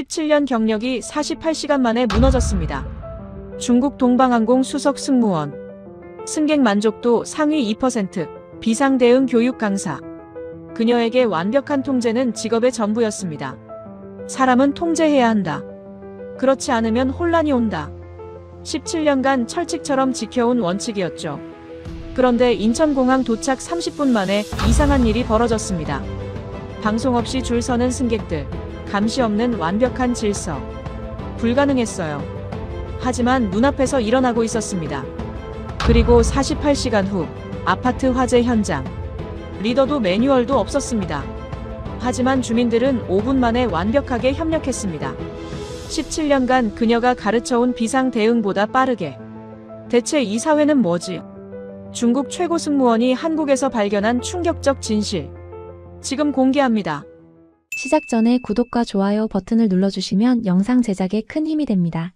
17년 경력이 48시간 만에 무너졌습니다. 중국 동방항공 수석 승무원. 승객 만족도 상위 2%. 비상 대응 교육 강사. 그녀에게 완벽한 통제는 직업의 전부였습니다. 사람은 통제해야 한다. 그렇지 않으면 혼란이 온다. 17년간 철칙처럼 지켜온 원칙이었죠. 그런데 인천공항 도착 30분 만에 이상한 일이 벌어졌습니다. 방송 없이 줄 서는 승객들, 감시 없는 완벽한 질서. 불가능했어요. 하지만 눈앞에서 일어나고 있었습니다. 그리고 48시간 후, 아파트 화재 현장. 리더도 매뉴얼도 없었습니다. 하지만 주민들은 5분 만에 완벽하게 협력했습니다. 17년간 그녀가 가르쳐온 비상 대응보다 빠르게. 대체 이 사회는 뭐지? 중국 최고 승무원이 한국에서 발견한 충격적 진실. 지금 공개합니다. 시작 전에 구독과 좋아요 버튼을 눌러주시면 영상 제작에 큰 힘이 됩니다.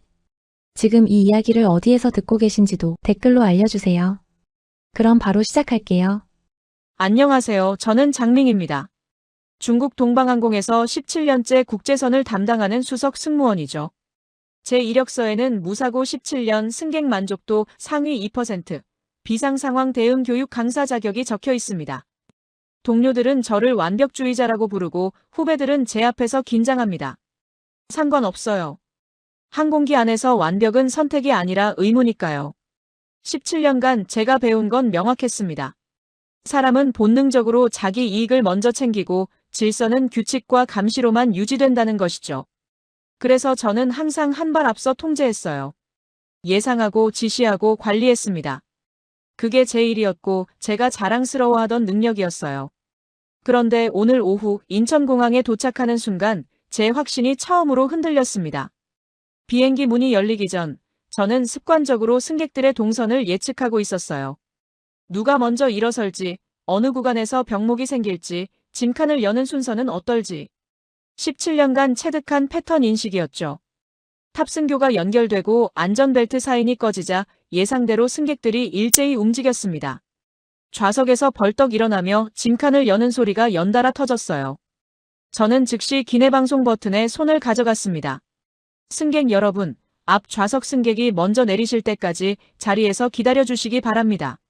지금 이 이야기를 어디에서 듣고 계신지도 댓글로 알려주세요. 그럼 바로 시작할게요. 안녕하세요. 저는 장밍입니다. 중국 동방항공에서 17년째 국제선을 담당하는 수석 승무원이죠. 제 이력서에는 무사고 17년 승객 만족도 상위 2%, 비상상황 대응 교육 강사 자격이 적혀 있습니다. 동료들은 저를 완벽주의자라고 부르고 후배들은 제 앞에서 긴장합니다. 상관없어요. 항공기 안에서 완벽은 선택이 아니라 의무니까요. 17년간 제가 배운 건 명확했습니다. 사람은 본능적으로 자기 이익을 먼저 챙기고 질서는 규칙과 감시로만 유지된다는 것이죠. 그래서 저는 항상 한 발 앞서 통제했어요. 예상하고 지시하고 관리했습니다. 그게 제 일이었고 제가 자랑스러워하던 능력이었어요. 그런데 오늘 오후 인천공항에 도착하는 순간 제 확신이 처음으로 흔들렸습니다. 비행기 문이 열리기 전 저는 습관적으로 승객들의 동선을 예측하고 있었어요. 누가 먼저 일어설지, 어느 구간에서 병목이 생길지, 짐칸을 여는 순서는 어떨지. 17년간 체득한 패턴 인식이었죠. 탑승교가 연결되고 안전벨트 사인이 꺼지자 예상대로 승객들이 일제히 움직였습니다. 좌석에서 벌떡 일어나며 짐칸을 여는 소리가 연달아 터졌어요. 저는 즉시 기내방송 버튼에 손을 가져갔습니다. 승객 여러분, 앞 좌석 승객이 먼저 내리실 때까지 자리에서 기다려주시기 바랍니다.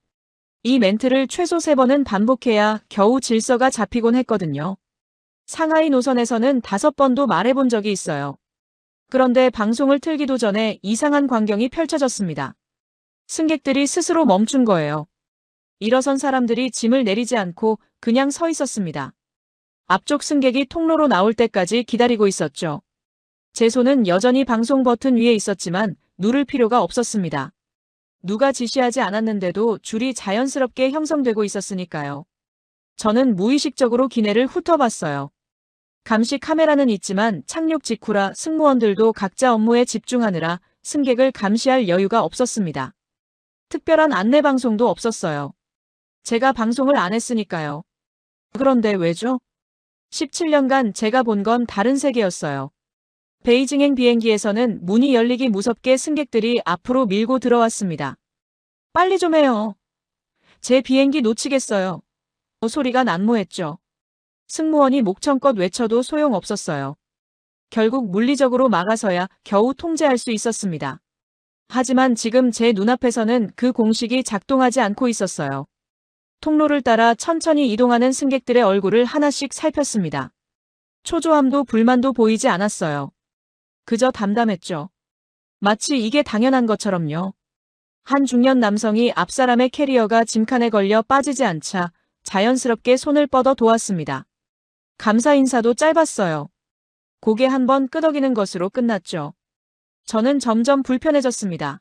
이 멘트를 최소 3번은 반복해야 겨우 질서가 잡히곤 했거든요. 상하이 노선에서는 5번도 말해본 적이 있어요. 그런데 방송을 틀기도 전에 이상한 광경이 펼쳐졌습니다. 승객들이 스스로 멈춘 거예요. 일어선 사람들이 짐을 내리지 않고 그냥 서 있었습니다. 앞쪽 승객이 통로로 나올 때까지 기다리고 있었죠. 제 손은 여전히 방송 버튼 위에 있었지만 누를 필요가 없었습니다. 누가 지시하지 않았는데도 줄이 자연스럽게 형성되고 있었으니까요. 저는 무의식적으로 기내를 훑어봤어요. 감시 카메라는 있지만 착륙 직후라 승무원들도 각자 업무에 집중하느라 승객을 감시할 여유가 없었습니다. 특별한 안내 방송도 없었어요. 제가 방송을 안 했으니까요. 그런데 왜죠? 17년간 제가 본 건 다른 세계였어요. 베이징행 비행기에서는 문이 열리기 무섭게 승객들이 앞으로 밀고 들어왔습니다. 빨리 좀 해요. 제 비행기 놓치겠어요. 소리가 난무했죠. 승무원이 목청껏 외쳐도 소용없었어요. 결국 물리적으로 막아서야 겨우 통제할 수 있었습니다. 하지만 지금 제 눈앞에서는 그 공식이 작동하지 않고 있었어요. 통로를 따라 천천히 이동하는 승객들의 얼굴을 하나씩 살폈습니다. 초조함도 불만도 보이지 않았어요. 그저 담담했죠. 마치 이게 당연한 것처럼요. 한 중년 남성이 앞사람의 캐리어가 짐칸에 걸려 빠지지 않자 자연스럽게 손을 뻗어 도왔습니다. 감사 인사도 짧았어요. 고개 한번 끄덕이는 것으로 끝났죠. 저는 점점 불편해졌습니다.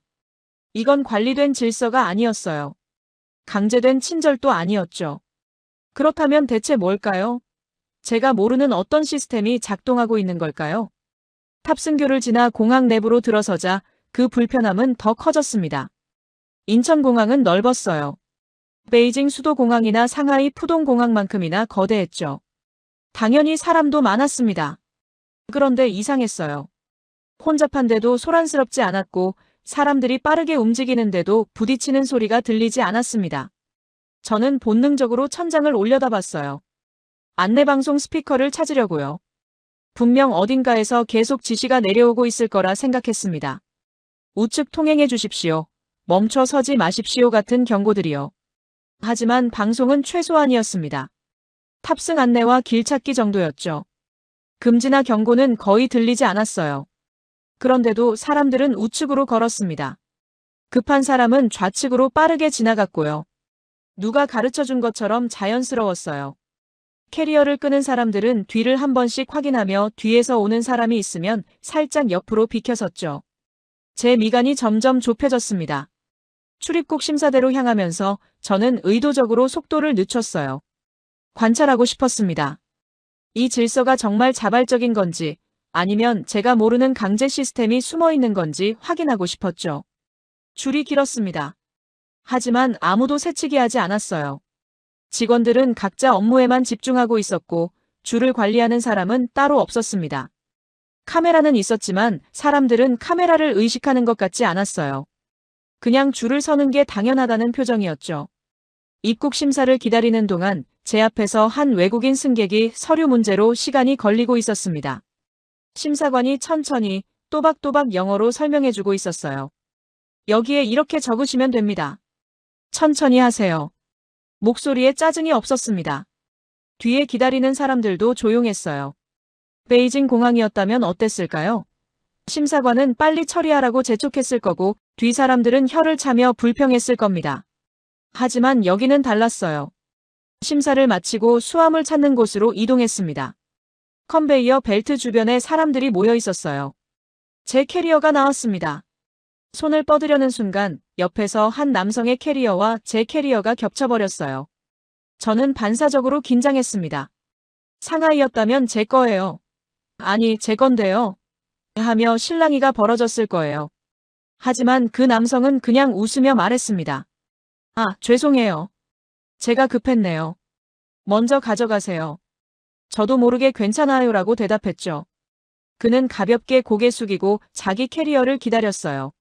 이건 관리된 질서가 아니었어요. 강제된 친절도 아니었죠. 그렇다면 대체 뭘까요? 제가 모르는 어떤 시스템이 작동하고 있는 걸까요? 탑승교를 지나 공항 내부로 들어서자 그 불편함은 더 커졌습니다. 인천공항은 넓었어요. 베이징 수도공항이나 상하이 푸동공항만큼이나 거대했죠. 당연히 사람도 많았습니다. 그런데 이상했어요. 혼잡한데도 소란스럽지 않았고 사람들이 빠르게 움직이는데도 부딪히는 소리가 들리지 않았습니다. 저는 본능적으로 천장을 올려다봤어요. 안내방송 스피커를 찾으려고요. 분명 어딘가에서 계속 지시가 내려오고 있을 거라 생각했습니다. 우측 통행해 주십시오. 멈춰 서지 마십시오 같은 경고들이요. 하지만 방송은 최소한이었습니다. 탑승 안내와 길 찾기 정도였죠. 금지나 경고는 거의 들리지 않았어요. 그런데도 사람들은 우측으로 걸었습니다. 급한 사람은 좌측으로 빠르게 지나갔고요. 누가 가르쳐 준 것처럼 자연스러웠어요. 캐리어를 끄는 사람들은 뒤를 한 번씩 확인하며 뒤에서 오는 사람이 있으면 살짝 옆으로 비켜섰죠. 제 미간이 점점 좁혀졌습니다. 출입국 심사대로 향하면서 저는 의도적으로 속도를 늦췄어요. 관찰하고 싶었습니다. 이 질서가 정말 자발적인 건지 아니면 제가 모르는 강제 시스템이 숨어 있는 건지 확인하고 싶었죠. 줄이 길었습니다. 하지만 아무도 새치기 하지 않았어요. 직원들은 각자 업무에만 집중하고 있었고 줄을 관리하는 사람은 따로 없었습니다. 카메라는 있었지만 사람들은 카메라를 의식하는 것 같지 않았어요. 그냥 줄을 서는 게 당연하다는 표정이었죠. 입국 심사를 기다리는 동안 제 앞에서 한 외국인 승객이 서류 문제로 시간이 걸리고 있었습니다. 심사관이 천천히 또박또박 영어로 설명해주고 있었어요. 여기에 이렇게 적으시면 됩니다. 천천히 하세요. 목소리에 짜증이 없었습니다. 뒤에 기다리는 사람들도 조용했어요. 베이징 공항이었다면 어땠을까요? 심사관은 빨리 처리하라고 재촉했을 거고 뒤 사람들은 혀를 차며 불평했을 겁니다. 하지만 여기는 달랐어요. 심사를 마치고 수화물 찾는 곳으로 이동했습니다. 컨베이어 벨트 주변에 사람들이 모여 있었어요. 제 캐리어가 나왔습니다. 손을 뻗으려는 순간 옆에서 한 남성의 캐리어와 제 캐리어가 겹쳐버렸어요. 저는 반사적으로 긴장했습니다. 상하이였다면 제 거예요. 아니, 제 건데요. 하며 실랑이가 벌어졌을 거예요. 하지만 그 남성은 그냥 웃으며 말했습니다. 아, 죄송해요. 제가 급했네요. 먼저 가져가세요. 저도 모르게 괜찮아요라고 대답했죠. 그는 가볍게 고개 숙이고 자기 캐리어를 기다렸어요.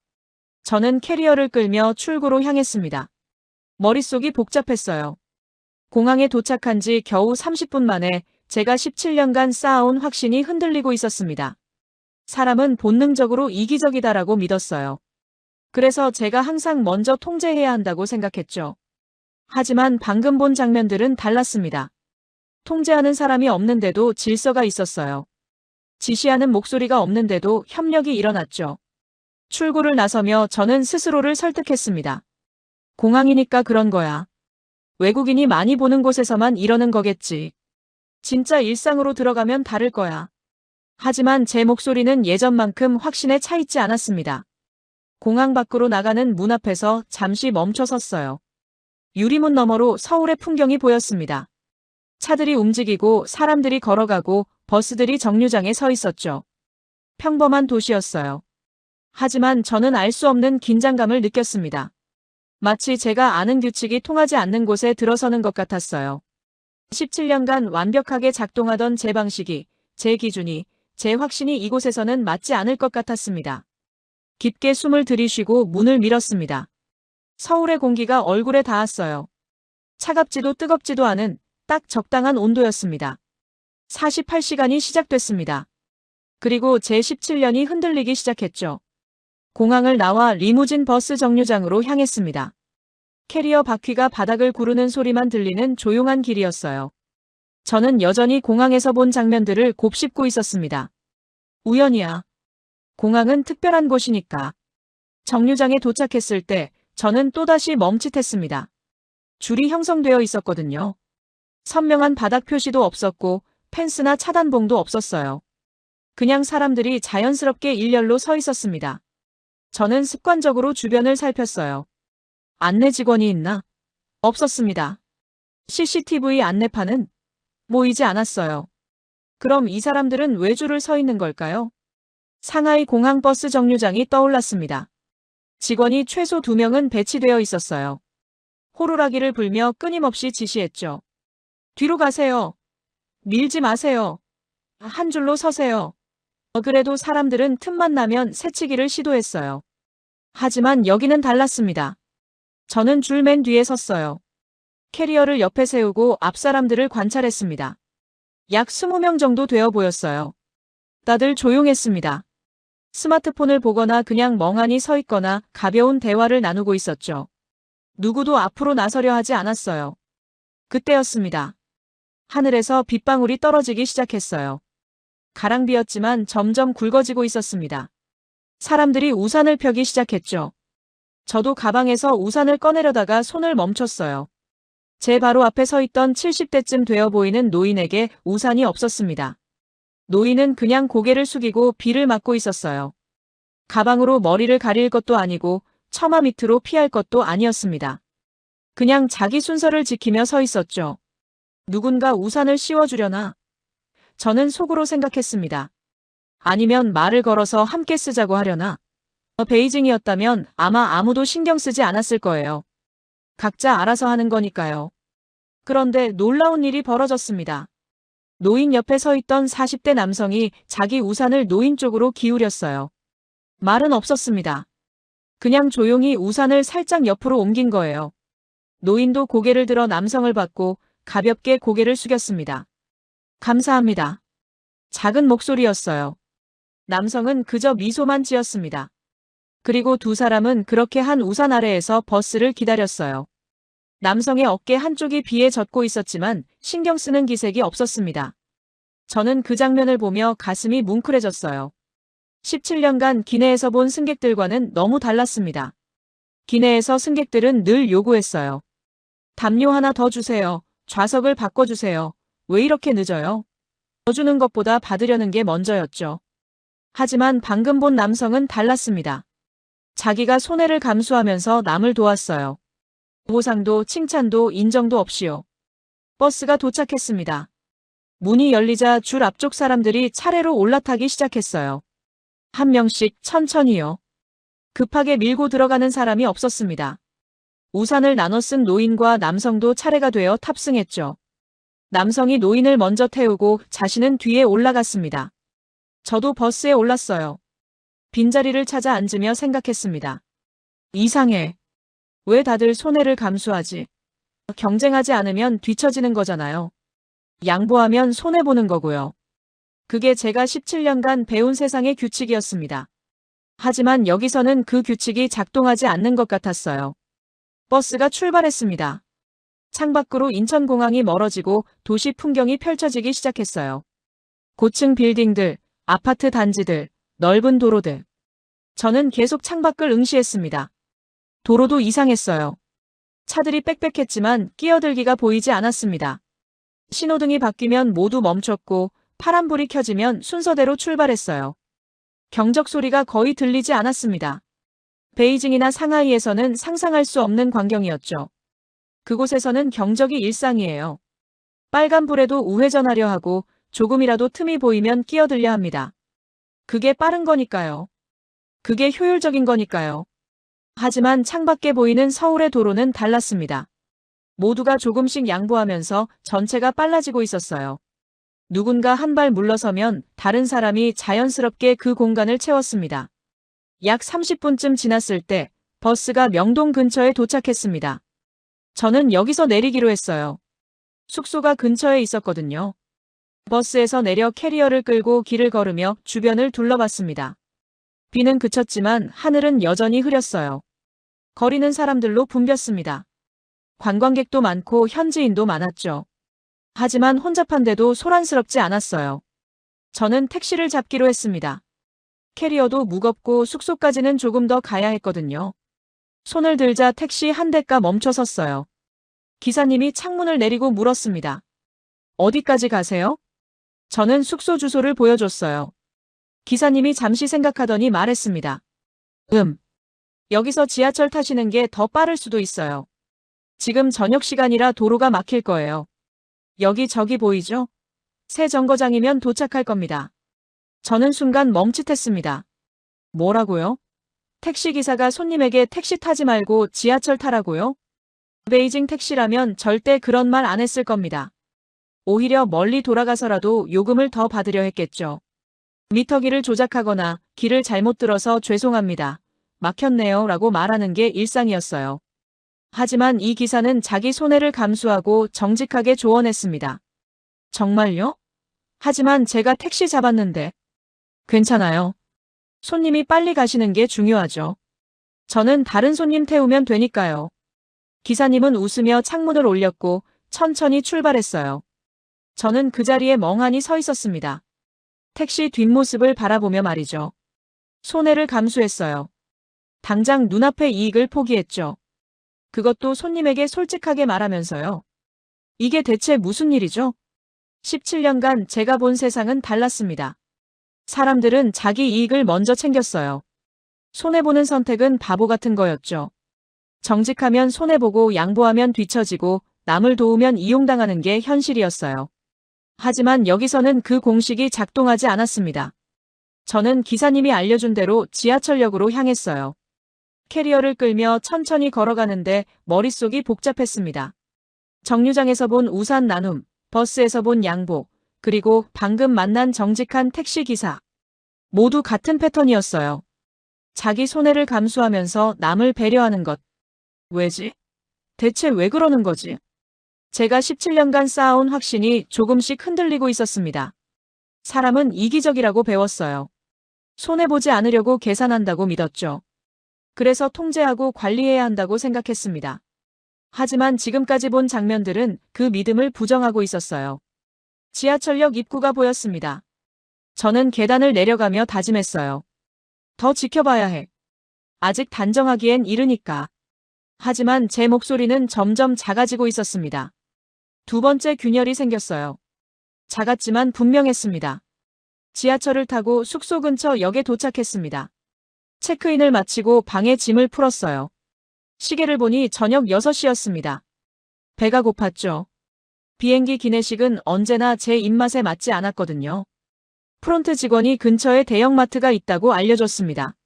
저는 캐리어를 끌며 출구로 향했습니다. 머릿속이 복잡했어요. 공항에 도착한 지 겨우 30분 만에 제가 17년간 쌓아온 확신이 흔들리고 있었습니다. 사람은 본능적으로 이기적이다라고 믿었어요. 그래서 제가 항상 먼저 통제해야 한다고 생각했죠. 하지만 방금 본 장면들은 달랐습니다. 통제하는 사람이 없는데도 질서가 있었어요. 지시하는 목소리가 없는데도 협력이 일어났죠. 출구를 나서며 저는 스스로를 설득했습니다. 공항이니까 그런 거야. 외국인이 많이 보는 곳에서만 이러는 거겠지. 진짜 일상으로 들어가면 다를 거야. 하지만 제 목소리는 예전만큼 확신에 차 있지 않았습니다. 공항 밖으로 나가는 문 앞에서 잠시 멈춰 섰어요. 유리문 너머로 서울의 풍경이 보였습니다. 차들이 움직이고 사람들이 걸어가고 버스들이 정류장에 서 있었죠. 평범한 도시였어요. 하지만 저는 알 수 없는 긴장감을 느꼈습니다. 마치 제가 아는 규칙이 통하지 않는 곳에 들어서는 것 같았어요. 17년간 완벽하게 작동하던 제 방식이, 제 기준이, 제 확신이 이곳에서는 맞지 않을 것 같았습니다. 깊게 숨을 들이쉬고 문을 밀었습니다. 서울의 공기가 얼굴에 닿았어요. 차갑지도 뜨겁지도 않은 딱 적당한 온도였습니다. 48시간이 시작됐습니다. 그리고 제 17년이 흔들리기 시작했죠. 공항을 나와 리무진 버스 정류장으로 향했습니다. 캐리어 바퀴가 바닥을 구르는 소리만 들리는 조용한 길이었어요. 저는 여전히 공항에서 본 장면들을 곱씹고 있었습니다. 우연이야. 공항은 특별한 곳이니까. 정류장에 도착했을 때 저는 또다시 멈칫했습니다. 줄이 형성되어 있었거든요. 선명한 바닥 표시도 없었고 펜스나 차단봉도 없었어요. 그냥 사람들이 자연스럽게 일렬로 서 있었습니다. 저는 습관적으로 주변을 살폈어요. 안내 직원이 있나? 없었습니다. CCTV 안내판은 보이지 않았어요. 그럼 이 사람들은 왜 줄을 서 있는 걸까요? 상하이 공항 버스 정류장이 떠올랐습니다. 직원이 최소 2명은 배치되어 있었어요. 호루라기를 불며 끊임없이 지시했죠. 뒤로 가세요. 밀지 마세요. 한 줄로 서세요. 그래도 사람들은 틈만 나면 새치기를 시도했어요. 하지만 여기는 달랐습니다. 저는 줄 맨 뒤에 섰어요. 캐리어를 옆에 세우고 앞 사람들을 관찰했습니다. 약 20명 정도 되어 보였어요. 다들 조용했습니다. 스마트폰을 보거나 그냥 멍하니 서 있거나 가벼운 대화를 나누고 있었죠. 누구도 앞으로 나서려 하지 않았어요. 그때였습니다. 하늘에서 빗방울이 떨어지기 시작했어요. 가랑비였지만 점점 굵어지고 있었습니다. 사람들이 우산을 펴기 시작했죠. 저도 가방에서 우산을 꺼내려다가 손을 멈췄어요. 제 바로 앞에 서 있던 70대쯤 되어 보이는 노인에게 우산이 없었습니다. 노인은 그냥 고개를 숙이고 비를 맞고 있었어요. 가방으로 머리를 가릴 것도 아니고 처마 밑으로 피할 것도 아니었습니다. 그냥 자기 순서를 지키며 서 있었죠. 누군가 우산을 씌워주려나? 저는 속으로 생각했습니다. 아니면 말을 걸어서 함께 쓰자고 하려나? 베이징이었다면 아마 아무도 신경 쓰지 않았을 거예요. 각자 알아서 하는 거니까요. 그런데 놀라운 일이 벌어졌습니다. 노인 옆에 서 있던 40대 남성이 자기 우산을 노인 쪽으로 기울였어요. 말은 없었습니다. 그냥 조용히 우산을 살짝 옆으로 옮긴 거예요. 노인도 고개를 들어 남성을 받고 가볍게 고개를 숙였습니다. 감사합니다. 작은 목소리였어요. 남성은 그저 미소만 지었습니다. 그리고 두 사람은 그렇게 한 우산 아래에서 버스를 기다렸어요. 남성의 어깨 한쪽이 비에 젖고 있었지만 신경 쓰는 기색이 없었습니다. 저는 그 장면을 보며 가슴이 뭉클해졌어요. 17년간 기내에서 본 승객들과는 너무 달랐습니다. 기내에서 승객들은 늘 요구했어요. 담요 하나 더 주세요. 좌석을 바꿔주세요. 왜 이렇게 늦어요? 더 주는 것보다 받으려는 게 먼저였죠. 하지만 방금 본 남성은 달랐습니다. 자기가 손해를 감수하면서 남을 도왔어요. 보상도 칭찬도 인정도 없이요. 버스가 도착했습니다. 문이 열리자 줄 앞쪽 사람들이 차례로 올라타기 시작했어요. 한 명씩 천천히요. 급하게 밀고 들어가는 사람이 없었습니다. 우산을 나눠 쓴 노인과 남성도 차례가 되어 탑승했죠. 남성이 노인을 먼저 태우고 자신은 뒤에 올라갔습니다. 저도 버스에 올랐어요. 빈자리를 찾아 앉으며 생각했습니다. 이상해. 왜 다들 손해를 감수하지? 경쟁하지 않으면 뒤처지는 거잖아요. 양보하면 손해보는 거고요. 그게 제가 17년간 배운 세상의 규칙이었습니다. 하지만 여기서는 그 규칙이 작동하지 않는 것 같았어요. 버스가 출발했습니다. 창밖으로 인천공항이 멀어지고 도시 풍경이 펼쳐지기 시작했어요. 고층 빌딩들, 아파트 단지들, 넓은 도로들. 저는 계속 창밖을 응시했습니다. 도로도 이상했어요. 차들이 빽빽했지만 끼어들기가 보이지 않았습니다. 신호등이 바뀌면 모두 멈췄고 파란불이 켜지면 순서대로 출발했어요. 경적 소리가 거의 들리지 않았습니다. 베이징이나 상하이에서는 상상할 수 없는 광경이었죠. 그곳에서는 경적이 일상이에요. 빨간불에도 우회전하려 하고 조금이라도 틈이 보이면 끼어들려 합니다. 그게 빠른 거니까요. 그게 효율적인 거니까요. 하지만 창밖에 보이는 서울의 도로는 달랐습니다. 모두가 조금씩 양보하면서 전체가 빨라지고 있었어요. 누군가 한 발 물러서면 다른 사람이 자연스럽게 그 공간을 채웠습니다. 약 30분쯤 지났을 때 버스가 명동 근처에 도착했습니다. 저는 여기서 내리기로 했어요. 숙소가 근처에 있었거든요. 버스에서 내려 캐리어를 끌고 길을 걸으며 주변을 둘러봤습니다. 비는 그쳤지만 하늘은 여전히 흐렸어요. 거리는 사람들로 붐볐습니다. 관광객도 많고 현지인도 많았죠. 하지만 혼잡한데도 소란스럽지 않았어요. 저는 택시를 잡기로 했습니다. 캐리어도 무겁고 숙소까지는 조금 더 가야 했거든요. 손을 들자 택시 한 대가 멈춰 섰어요. 기사님이 창문을 내리고 물었습니다. 어디까지 가세요? 저는 숙소 주소를 보여줬어요. 기사님이 잠시 생각하더니 말했습니다. 여기서 지하철 타시는 게 더 빠를 수도 있어요. 지금 저녁 시간이라 도로가 막힐 거예요. 여기 저기 보이죠? 새 정거장이면 도착할 겁니다. 저는 순간 멈칫했습니다. 뭐라고요? 택시기사가 손님에게 택시 타지 말고 지하철 타라고요? 베이징 택시라면 절대 그런 말 안 했을 겁니다. 오히려 멀리 돌아가서라도 요금을 더 받으려 했겠죠. 미터기를 조작하거나 길을 잘못 들어서 죄송합니다. 막혔네요 라고 말하는 게 일상이었어요. 하지만 이 기사는 자기 손해를 감수하고 정직하게 조언했습니다. 정말요? 하지만 제가 택시 잡았는데. 괜찮아요. 손님이 빨리 가시는 게 중요하죠. 저는 다른 손님 태우면 되니까요. 기사님은 웃으며 창문을 올렸고 천천히 출발했어요. 저는 그 자리에 멍하니 서 있었습니다. 택시 뒷모습을 바라보며 말이죠. 손해를 감수했어요. 당장 눈앞의 이익을 포기했죠. 그것도 손님에게 솔직하게 말하면서요. 이게 대체 무슨 일이죠? 17년간 제가 본 세상은 달랐습니다. 사람들은 자기 이익을 먼저 챙겼어요. 손해보는 선택은 바보 같은 거였죠. 정직하면 손해보고 양보하면 뒤처지고 남을 도우면 이용당하는 게 현실이었어요. 하지만 여기서는 그 공식이 작동하지 않았습니다. 저는 기사님이 알려준 대로 지하철역으로 향했어요. 캐리어를 끌며 천천히 걸어가는데 머릿속이 복잡했습니다. 정류장에서 본 우산 나눔, 버스에서 본 양보, 그리고 방금 만난 정직한 택시기사. 모두 같은 패턴이었어요. 자기 손해를 감수하면서 남을 배려하는 것. 왜지? 대체 왜 그러는 거지? 제가 17년간 쌓아온 확신이 조금씩 흔들리고 있었습니다. 사람은 이기적이라고 배웠어요. 손해보지 않으려고 계산한다고 믿었죠. 그래서 통제하고 관리해야 한다고 생각했습니다. 하지만 지금까지 본 장면들은 그 믿음을 부정하고 있었어요. 지하철역 입구가 보였습니다. 저는 계단을 내려가며 다짐했어요. 더 지켜봐야 해. 아직 단정하기엔 이르니까. 하지만 제 목소리는 점점 작아지고 있었습니다. 두 번째 균열이 생겼어요. 작았지만 분명했습니다. 지하철을 타고 숙소 근처 역에 도착했습니다. 체크인을 마치고 방에 짐을 풀었어요. 시계를 보니 저녁 6시였습니다. 배가 고팠죠. 비행기 기내식은 언제나 제 입맛에 맞지 않았거든요. 프론트 직원이 근처에 대형마트가 있다고 알려줬습니다.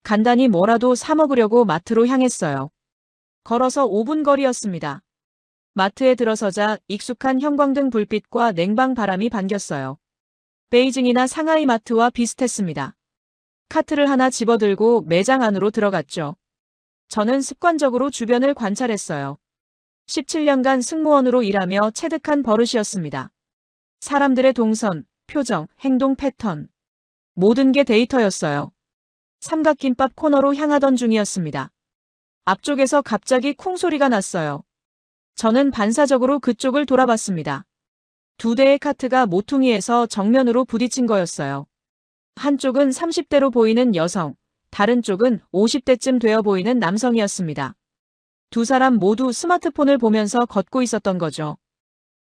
간단히 뭐라도 사 먹으려고 마트로 향했어요. 걸어서 5분 거리였습니다. 마트에 들어서자 익숙한 형광등 불빛과 냉방 바람이 반겼어요. 베이징이나 상하이 마트와 비슷했습니다. 카트를 하나 집어들고 매장 안으로 들어갔죠. 저는 습관적으로 주변을 관찰했어요. 17년간 승무원으로 일하며 체득한 버릇이었습니다. 사람들의 동선, 표정, 행동 패턴. 모든 게 데이터였어요. 삼각김밥 코너로 향하던 중이었습니다. 앞쪽에서 갑자기 쿵 소리가 났어요. 저는 반사적으로 그쪽을 돌아봤습니다. 두 대의 카트가 모퉁이에서 정면으로 부딪힌 거였어요. 한쪽은 30대로 보이는 여성, 다른 쪽은 50대쯤 되어 보이는 남성이었습니다. 두 사람 모두 스마트폰을 보면서 걷고 있었던 거죠.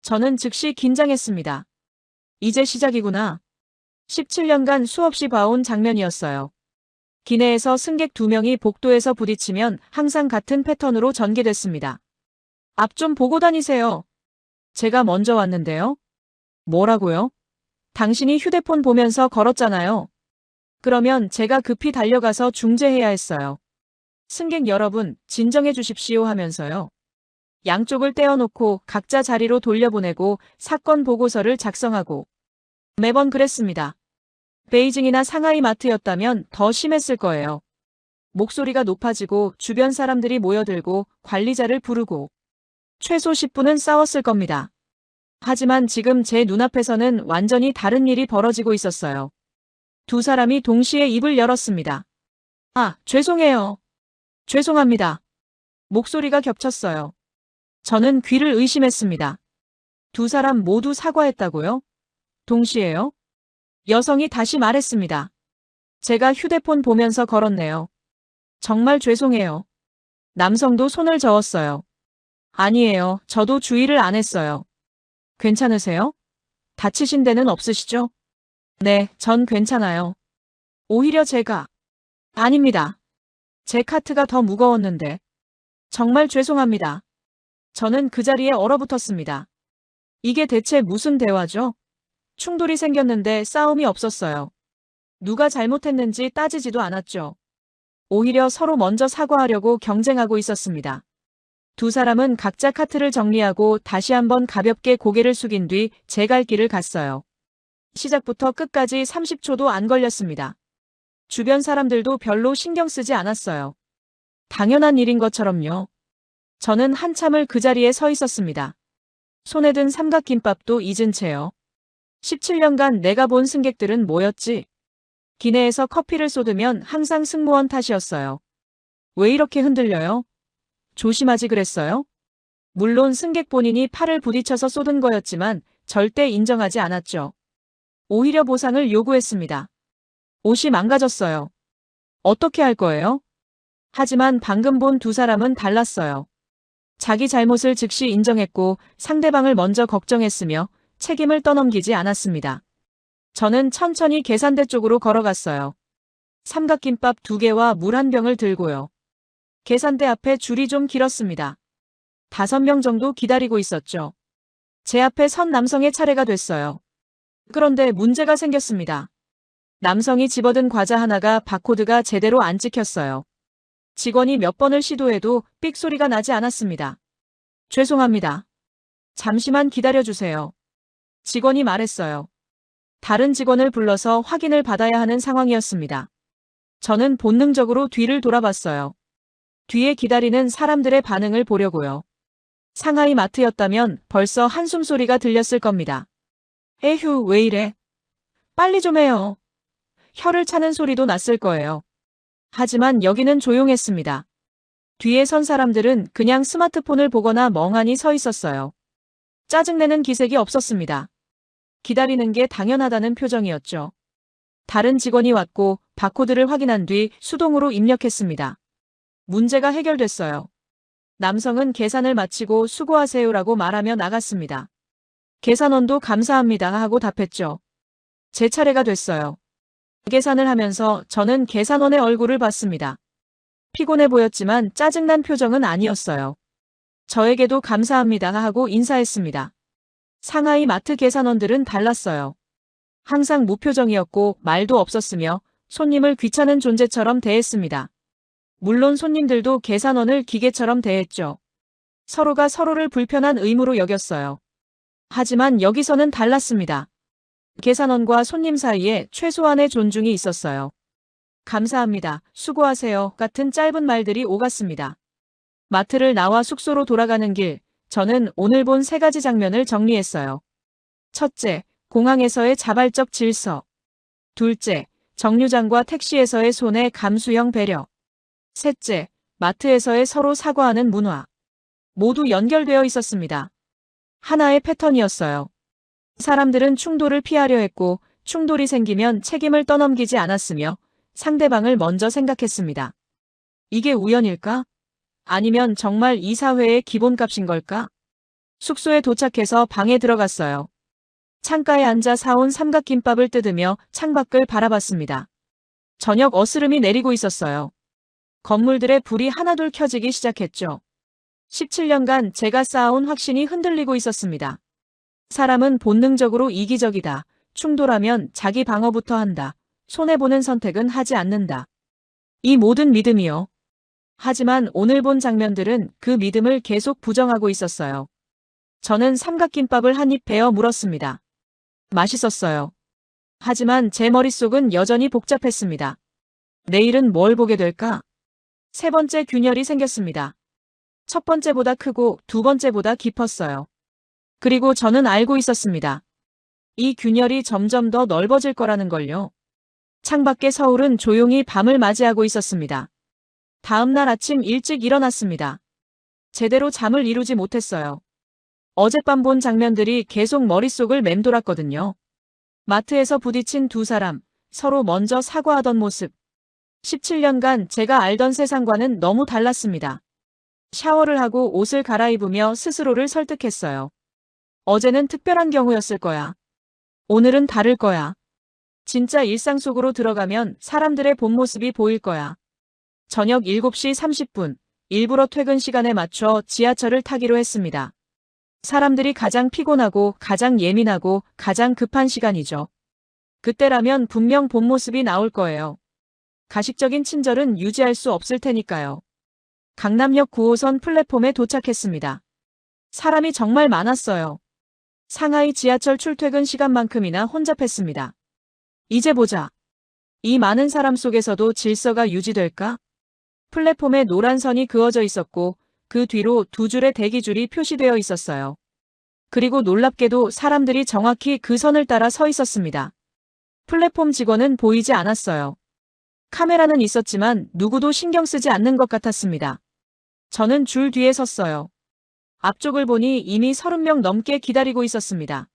저는 즉시 긴장했습니다. 이제 시작이구나. 17년간 수없이 봐온 장면이었어요. 기내에서 승객 2명이 복도에서 부딪히면 항상 같은 패턴으로 전개됐습니다. 앞 좀 보고 다니세요. 제가 먼저 왔는데요. 뭐라고요? 당신이 휴대폰 보면서 걸었잖아요. 그러면 제가 급히 달려가서 중재해야 했어요. 승객 여러분, 진정해 주십시오 하면서요. 양쪽을 떼어놓고 각자 자리로 돌려보내고 사건 보고서를 작성하고. 매번 그랬습니다. 베이징이나 상하이 마트였다면 더 심했을 거예요. 목소리가 높아지고 주변 사람들이 모여들고 관리자를 부르고. 최소 10분은 싸웠을 겁니다. 하지만 지금 제 눈앞에서는 완전히 다른 일이 벌어지고 있었어요. 두 사람이 동시에 입을 열었습니다. 아, 죄송해요. 죄송합니다. 목소리가 겹쳤어요. 저는 귀를 의심했습니다. 두 사람 모두 사과했다고요? 동시에요? 여성이 다시 말했습니다. 제가 휴대폰 보면서 걸었네요. 정말 죄송해요. 남성도 손을 저었어요. 아니에요. 저도 주의를 안 했어요. 괜찮으세요? 다치신 데는 없으시죠? 네, 전 괜찮아요. 오히려 제가. 아닙니다. 제 카트가 더 무거웠는데. 정말 죄송합니다. 저는 그 자리에 얼어붙었습니다. 이게 대체 무슨 대화죠? 충돌이 생겼는데 싸움이 없었어요. 누가 잘못했는지 따지지도 않았죠. 오히려 서로 먼저 사과하려고 경쟁하고 있었습니다. 두 사람은 각자 카트를 정리하고 다시 한번 가볍게 고개를 숙인 뒤 제 갈 길을 갔어요. 시작부터 끝까지 30초도 안 걸렸습니다. 주변 사람들도 별로 신경 쓰지 않았어요. 당연한 일인 것처럼요. 저는 한참을 그 자리에 서 있었습니다. 손에 든 삼각김밥도 잊은 채요. 17년간 내가 본 승객들은 뭐였지? 기내에서 커피를 쏟으면 항상 승무원 탓이었어요. 왜 이렇게 흔들려요? 조심하지 그랬어요? 물론 승객 본인이 팔을 부딪혀서 쏟은 거였지만 절대 인정하지 않았죠. 오히려 보상을 요구했습니다. 옷이 망가졌어요. 어떻게 할 거예요? 하지만 방금 본 두 사람은 달랐어요. 자기 잘못을 즉시 인정했고 상대방을 먼저 걱정했으며 책임을 떠넘기지 않았습니다. 저는 천천히 계산대 쪽으로 걸어갔어요. 삼각김밥 2개와 물 1병을 들고요. 계산대 앞에 줄이 좀 길었습니다. 5명 정도 기다리고 있었죠. 제 앞에 선 남성의 차례가 됐어요. 그런데 문제가 생겼습니다. 남성이 집어든 과자 하나가 바코드가 제대로 안 찍혔어요. 직원이 몇 번을 시도해도 삑 소리가 나지 않았습니다. 죄송합니다. 잠시만 기다려주세요. 직원이 말했어요. 다른 직원을 불러서 확인을 받아야 하는 상황이었습니다. 저는 본능적으로 뒤를 돌아봤어요. 뒤에 기다리는 사람들의 반응을 보려고요. 상하이 마트였다면 벌써 한숨 소리가 들렸을 겁니다. 에휴, 왜 이래? 빨리 좀 해요. 혀를 차는 소리도 났을 거예요. 하지만 여기는 조용했습니다. 뒤에 선 사람들은 그냥 스마트폰을 보거나 멍하니 서 있었어요. 짜증내는 기색이 없었습니다. 기다리는 게 당연하다는 표정이었죠. 다른 직원이 왔고 바코드를 확인한 뒤 수동으로 입력했습니다. 문제가 해결됐어요. 남성은 계산을 마치고 수고하세요라고 말하며 나갔습니다. 계산원도 감사합니다 하고 답했죠. 제 차례가 됐어요. 계산을 하면서 저는 계산원의 얼굴을 봤습니다. 피곤해 보였지만 짜증난 표정은 아니었어요. 저에게도 감사합니다 하고 인사했습니다. 상하이 마트 계산원들은 달랐어요. 항상 무표정이었고 말도 없었으며 손님을 귀찮은 존재처럼 대했습니다. 물론 손님들도 계산원을 기계처럼 대했죠. 서로가 서로를 불편한 의무로 여겼어요. 하지만 여기서는 달랐습니다. 계산원과 손님 사이에 최소한의 존중이 있었어요. 감사합니다, 수고하세요 같은 짧은 말들이 오갔습니다. 마트를 나와 숙소로 돌아가는 길, 저는 오늘 본 3가지 장면을 정리했어요. 첫째, 공항에서의 자발적 질서. 둘째, 정류장과 택시에서의 손의 감수형 배려. 셋째, 마트에서의 서로 사과하는 문화. 모두 연결되어 있었습니다. 하나의 패턴이었어요. 사람들은 충돌을 피하려 했고 충돌이 생기면 책임을 떠넘기지 않았으며 상대방을 먼저 생각했습니다. 이게 우연일까? 아니면 정말 이 사회의 기본값인 걸까? 숙소에 도착해서 방에 들어갔어요. 창가에 앉아 사온 삼각김밥을 뜯으며 창밖을 바라봤습니다. 저녁 어스름이 내리고 있었어요. 건물들의 불이 하나둘 켜지기 시작했죠. 17년간 제가 쌓아온 확신이 흔들리고 있었습니다. 사람은 본능적으로 이기적이다. 충돌하면 자기 방어부터 한다. 손해보는 선택은 하지 않는다. 이 모든 믿음이요. 하지만 오늘 본 장면들은 그 믿음을 계속 부정하고 있었어요. 저는 삼각김밥을 한 입 베어 물었습니다. 맛있었어요. 하지만 제 머릿속은 여전히 복잡했습니다. 내일은 뭘 보게 될까? 3번째 균열이 생겼습니다. 첫 번째보다 크고 2번째보다 깊었어요. 그리고 저는 알고 있었습니다. 이 균열이 점점 더 넓어질 거라는 걸요. 창밖의 서울은 조용히 밤을 맞이하고 있었습니다. 다음 날 아침 일찍 일어났습니다. 제대로 잠을 이루지 못했어요. 어젯밤 본 장면들이 계속 머릿속을 맴돌았거든요. 마트에서 부딪힌 2 사람, 서로 먼저 사과하던 모습. 17년간 제가 알던 세상과는 너무 달랐습니다. 샤워를 하고 옷을 갈아입으며 스스로를 설득했어요. 어제는 특별한 경우였을 거야. 오늘은 다를 거야. 진짜 일상 속으로 들어가면 사람들의 본 모습이 보일 거야. 저녁 7시 30분, 일부러 퇴근 시간에 맞춰 지하철을 타기로 했습니다. 사람들이 가장 피곤하고 가장 예민하고 가장 급한 시간이죠. 그때라면 분명 본 모습이 나올 거예요. 가식적인 친절은 유지할 수 없을 테니까요. 강남역 9호선 플랫폼에 도착했습니다. 사람이 정말 많았어요. 상하이 지하철 출퇴근 시간만큼이나 혼잡했습니다. 이제 보자. 이 많은 사람 속에서도 질서가 유지될까? 플랫폼에 노란 선이 그어져 있었고 그 뒤로 2줄의 대기줄이 표시되어 있었어요. 그리고 놀랍게도 사람들이 정확히 그 선을 따라 서 있었습니다. 플랫폼 직원은 보이지 않았어요. 카메라는 있었지만 누구도 신경 쓰지 않는 것 같았습니다. 저는 줄 뒤에 섰어요. 앞쪽을 보니 이미 30명 넘게 기다리고 있었습니다.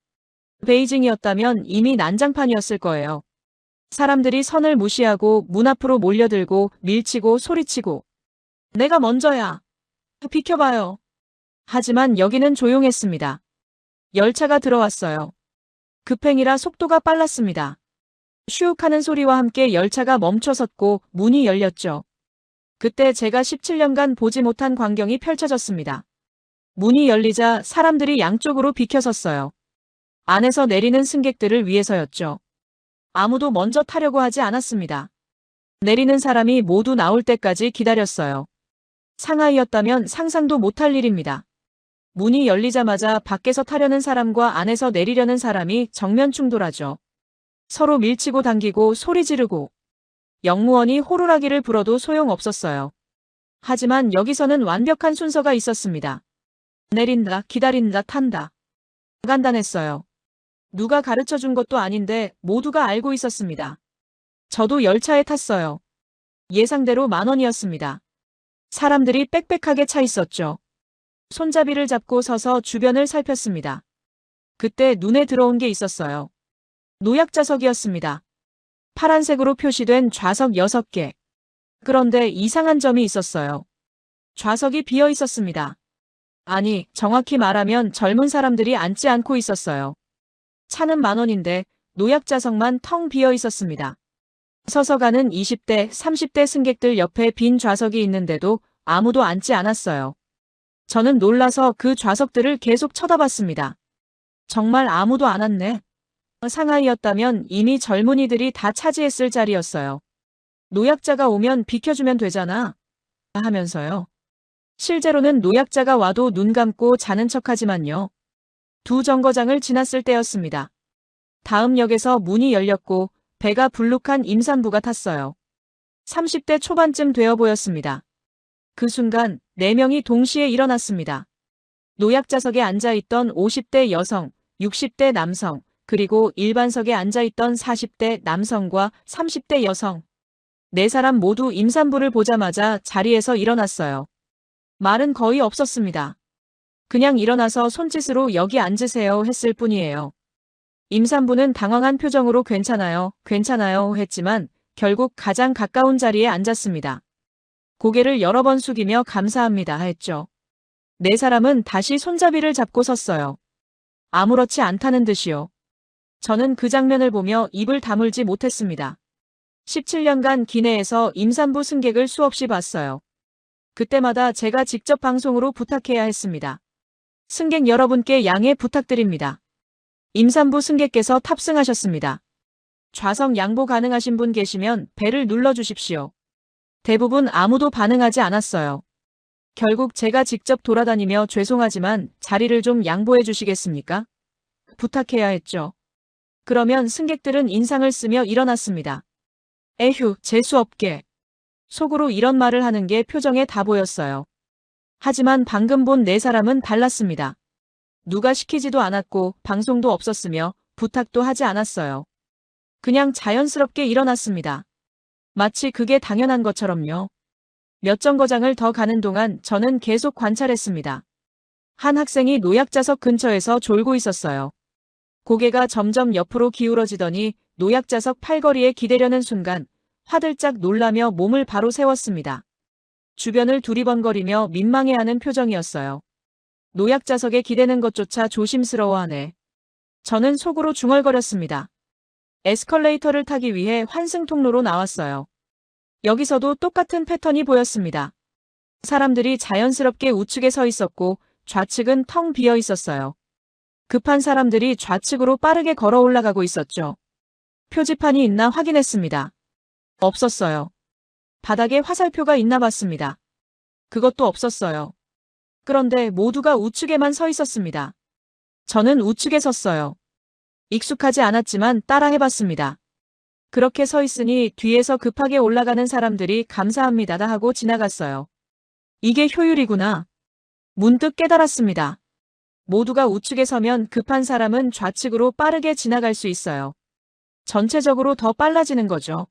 베이징이었다면 이미 난장판이었을 거예요. 사람들이 선을 무시하고 문 앞으로 몰려들고 밀치고 소리치고 내가 먼저야. 비켜봐요. 하지만 여기는 조용했습니다. 열차가 들어왔어요. 급행이라 속도가 빨랐습니다. 슉 하는 소리와 함께 열차가 멈춰섰고 문이 열렸죠. 그때 제가 17년간 보지 못한 광경이 펼쳐졌습니다. 문이 열리자 사람들이 양쪽으로 비켜섰어요. 안에서 내리는 승객들을 위해서였죠. 아무도 먼저 타려고 하지 않았습니다. 내리는 사람이 모두 나올 때까지 기다렸어요. 상하이였다면 상상도 못할 일입니다. 문이 열리자마자 밖에서 타려는 사람과 안에서 내리려는 사람이 정면 충돌하죠. 서로 밀치고 당기고 소리 지르고 역무원이 호루라기를 불어도 소용없었어요. 하지만 여기서는 완벽한 순서가 있었습니다. 내린다, 기다린다, 탄다. 간단했어요. 누가 가르쳐 준 것도 아닌데 모두가 알고 있었습니다. 저도 열차에 탔어요. 예상대로 10,000원이었습니다. 사람들이 빽빽하게 차 있었죠. 손잡이를 잡고 서서 주변을 살폈습니다. 그때 눈에 들어온 게 있었어요. 노약자석이었습니다. 파란색으로 표시된 좌석 6개. 그런데 이상한 점이 있었어요. 좌석이 비어 있었습니다. 아니, 정확히 말하면 젊은 사람들이 앉지 않고 있었어요. 차는 10,000원인데 노약자석만 텅 비어 있었습니다. 서서 가는 20대, 30대 승객들 옆에 빈 좌석이 있는데도 아무도 앉지 않았어요. 저는 놀라서 그 좌석들을 계속 쳐다봤습니다. 정말 아무도 안 앉네. 상하이였다면 이미 젊은이들이 다 차지했을 자리였어요. 노약자가 오면 비켜주면 되잖아. 하면서요. 실제로는 노약자가 와도 눈 감고 자는 척하지만요. 2 정거장을 지났을 때였습니다. 다음 역에서 문이 열렸고 배가 불룩한 임산부가 탔어요. 30대 초반쯤 되어 보였습니다. 그 순간 4명이 동시에 일어났습니다. 노약자석에 앉아있던 50대 여성, 60대 남성, 그리고 일반석에 앉아있던 40대 남성과 30대 여성. 4사람 모두 임산부를 보자마자 자리에서 일어났어요. 말은 거의 없었습니다. 그냥 일어나서 손짓으로 여기 앉으세요 했을 뿐이에요. 임산부는 당황한 표정으로 괜찮아요, 괜찮아요 했지만 결국 가장 가까운 자리에 앉았습니다. 고개를 여러 번 숙이며 감사합니다 했죠. 4사람은 다시 손잡이를 잡고 섰어요. 아무렇지 않다는 듯이요. 저는 그 장면을 보며 입을 다물지 못했습니다. 17년간 기내에서 임산부 승객을 수없이 봤어요. 그때마다 제가 직접 방송으로 부탁해야 했습니다. 승객 여러분께 양해 부탁드립니다. 임산부 승객께서 탑승하셨습니다. 좌석 양보 가능하신 분 계시면 벨을 눌러주십시오. 대부분 아무도 반응하지 않았어요. 결국 제가 직접 돌아다니며 죄송하지만 자리를 좀 양보해 주시겠습니까? 부탁해야 했죠. 그러면 승객들은 인상을 쓰며 일어났습니다. 에휴, 재수없게. 속으로 이런 말을 하는 게 표정에 다 보였어요. 하지만 방금 본 4사람은 달랐습니다. 누가 시키지도 않았고 방송도 없었으며 부탁도 하지 않았어요. 그냥 자연스럽게 일어났습니다. 마치 그게 당연한 것처럼요. 몇 정거장을 더 가는 동안 저는 계속 관찰했습니다. 한 학생이 노약자석 근처에서 졸고 있었어요. 고개가 점점 옆으로 기울어지더니 노약자석 팔걸이에 기대려는 순간 화들짝 놀라며 몸을 바로 세웠습니다. 주변을 두리번거리며 민망해하는 표정이었어요. 노약자석에 기대는 것조차 조심스러워하네. 저는 속으로 중얼거렸습니다. 에스컬레이터를 타기 위해 환승통로로 나왔어요. 여기서도 똑같은 패턴이 보였습니다. 사람들이 자연스럽게 우측에 서 있었고 좌측은 텅 비어 있었어요. 급한 사람들이 좌측으로 빠르게 걸어 올라가고 있었죠. 표지판이 있나 확인했습니다. 없었어요. 바닥에 화살표가 있나 봤습니다. 그것도 없었어요. 그런데 모두가 우측에만 서 있었습니다. 저는 우측에 섰어요. 익숙하지 않았지만 따라 해봤습니다. 그렇게 서 있으니 뒤에서 급하게 올라가는 사람들이 감사합니다 하고 지나갔어요. 이게 효율이구나. 문득 깨달았습니다. 모두가 우측에 서면 급한 사람은 좌측으로 빠르게 지나갈 수 있어요. 전체적으로 더 빨라지는 거죠.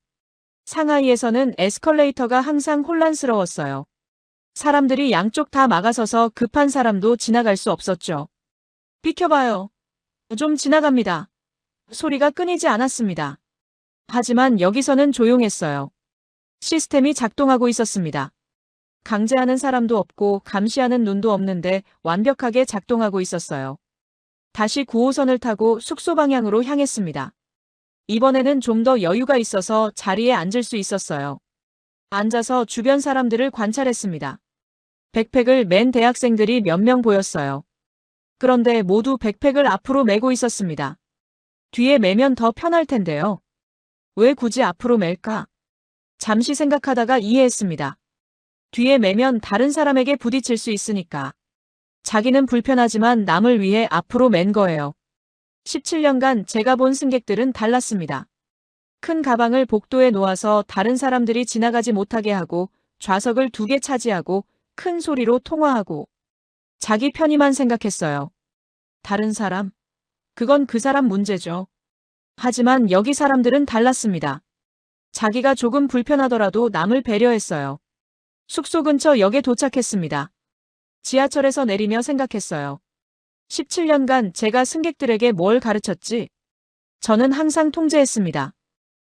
상하이에서는 에스컬레이터가 항상 혼란스러웠어요. 사람들이 양쪽 다 막아서서 급한 사람도 지나갈 수 없었죠. 비켜봐요. 좀 지나갑니다. 소리가 끊이지 않았습니다. 하지만 여기서는 조용했어요. 시스템이 작동하고 있었습니다. 강제하는 사람도 없고 감시하는 눈도 없는데 완벽하게 작동하고 있었어요. 다시 9호선을 타고 숙소 방향으로 향했습니다. 이번에는 좀 더 여유가 있어서 자리에 앉을 수 있었어요. 앉아서 주변 사람들을 관찰했습니다. 백팩을 맨 대학생들이 몇 명 보였어요. 그런데 모두 백팩을 앞으로 메고 있었습니다. 뒤에 메면 더 편할 텐데요. 왜 굳이 앞으로 멜까? 잠시 생각하다가 이해했습니다. 뒤에 매면 다른 사람에게 부딪힐 수 있으니까. 자기는 불편하지만 남을 위해 앞으로 맨 거예요. 17년간 제가 본 승객들은 달랐습니다. 큰 가방을 복도에 놓아서 다른 사람들이 지나가지 못하게 하고 좌석을 2개 차지하고 큰 소리로 통화하고 자기 편의만 생각했어요. 다른 사람? 그건 그 사람 문제죠. 하지만 여기 사람들은 달랐습니다. 자기가 조금 불편하더라도 남을 배려했어요. 숙소 근처 역에 도착했습니다. 지하철에서 내리며 생각했어요. 17년간 제가 승객들에게 뭘 가르쳤지? 저는 항상 통제했습니다.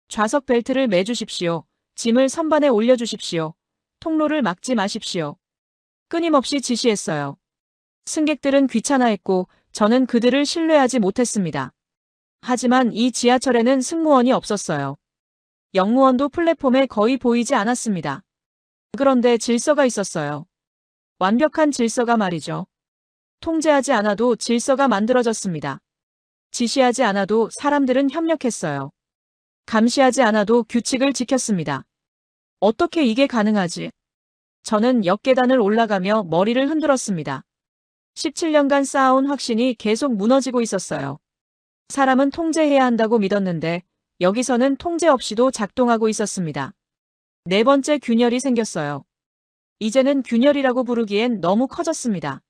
좌석 벨트를 매주십시오. 짐을 선반에 올려주십시오. 통로를 막지 마십시오. 끊임없이 지시했어요. 승객들은 귀찮아했고 저는 그들을 신뢰하지 못했습니다. 하지만 이 지하철에는 승무원이 없었어요. 역무원도 플랫폼에 거의 보이지 않았습니다. 그런데 질서가 있었어요. 완벽한 질서가 말이죠. 통제하지 않아도 질서가 만들어졌습니다. 지시하지 않아도 사람들은 협력했어요. 감시하지 않아도 규칙을 지켰습니다. 어떻게 이게 가능하지? 저는 역 계단을 올라가며 머리를 흔들었습니다. 17년간 쌓아온 확신이 계속 무너지고 있었어요. 사람은 통제해야 한다고 믿었는데 여기서는 통제 없이도 작동하고 있었습니다. 4번째 균열이 생겼어요. 이제는 균열이라고 부르기엔 너무 커졌습니다.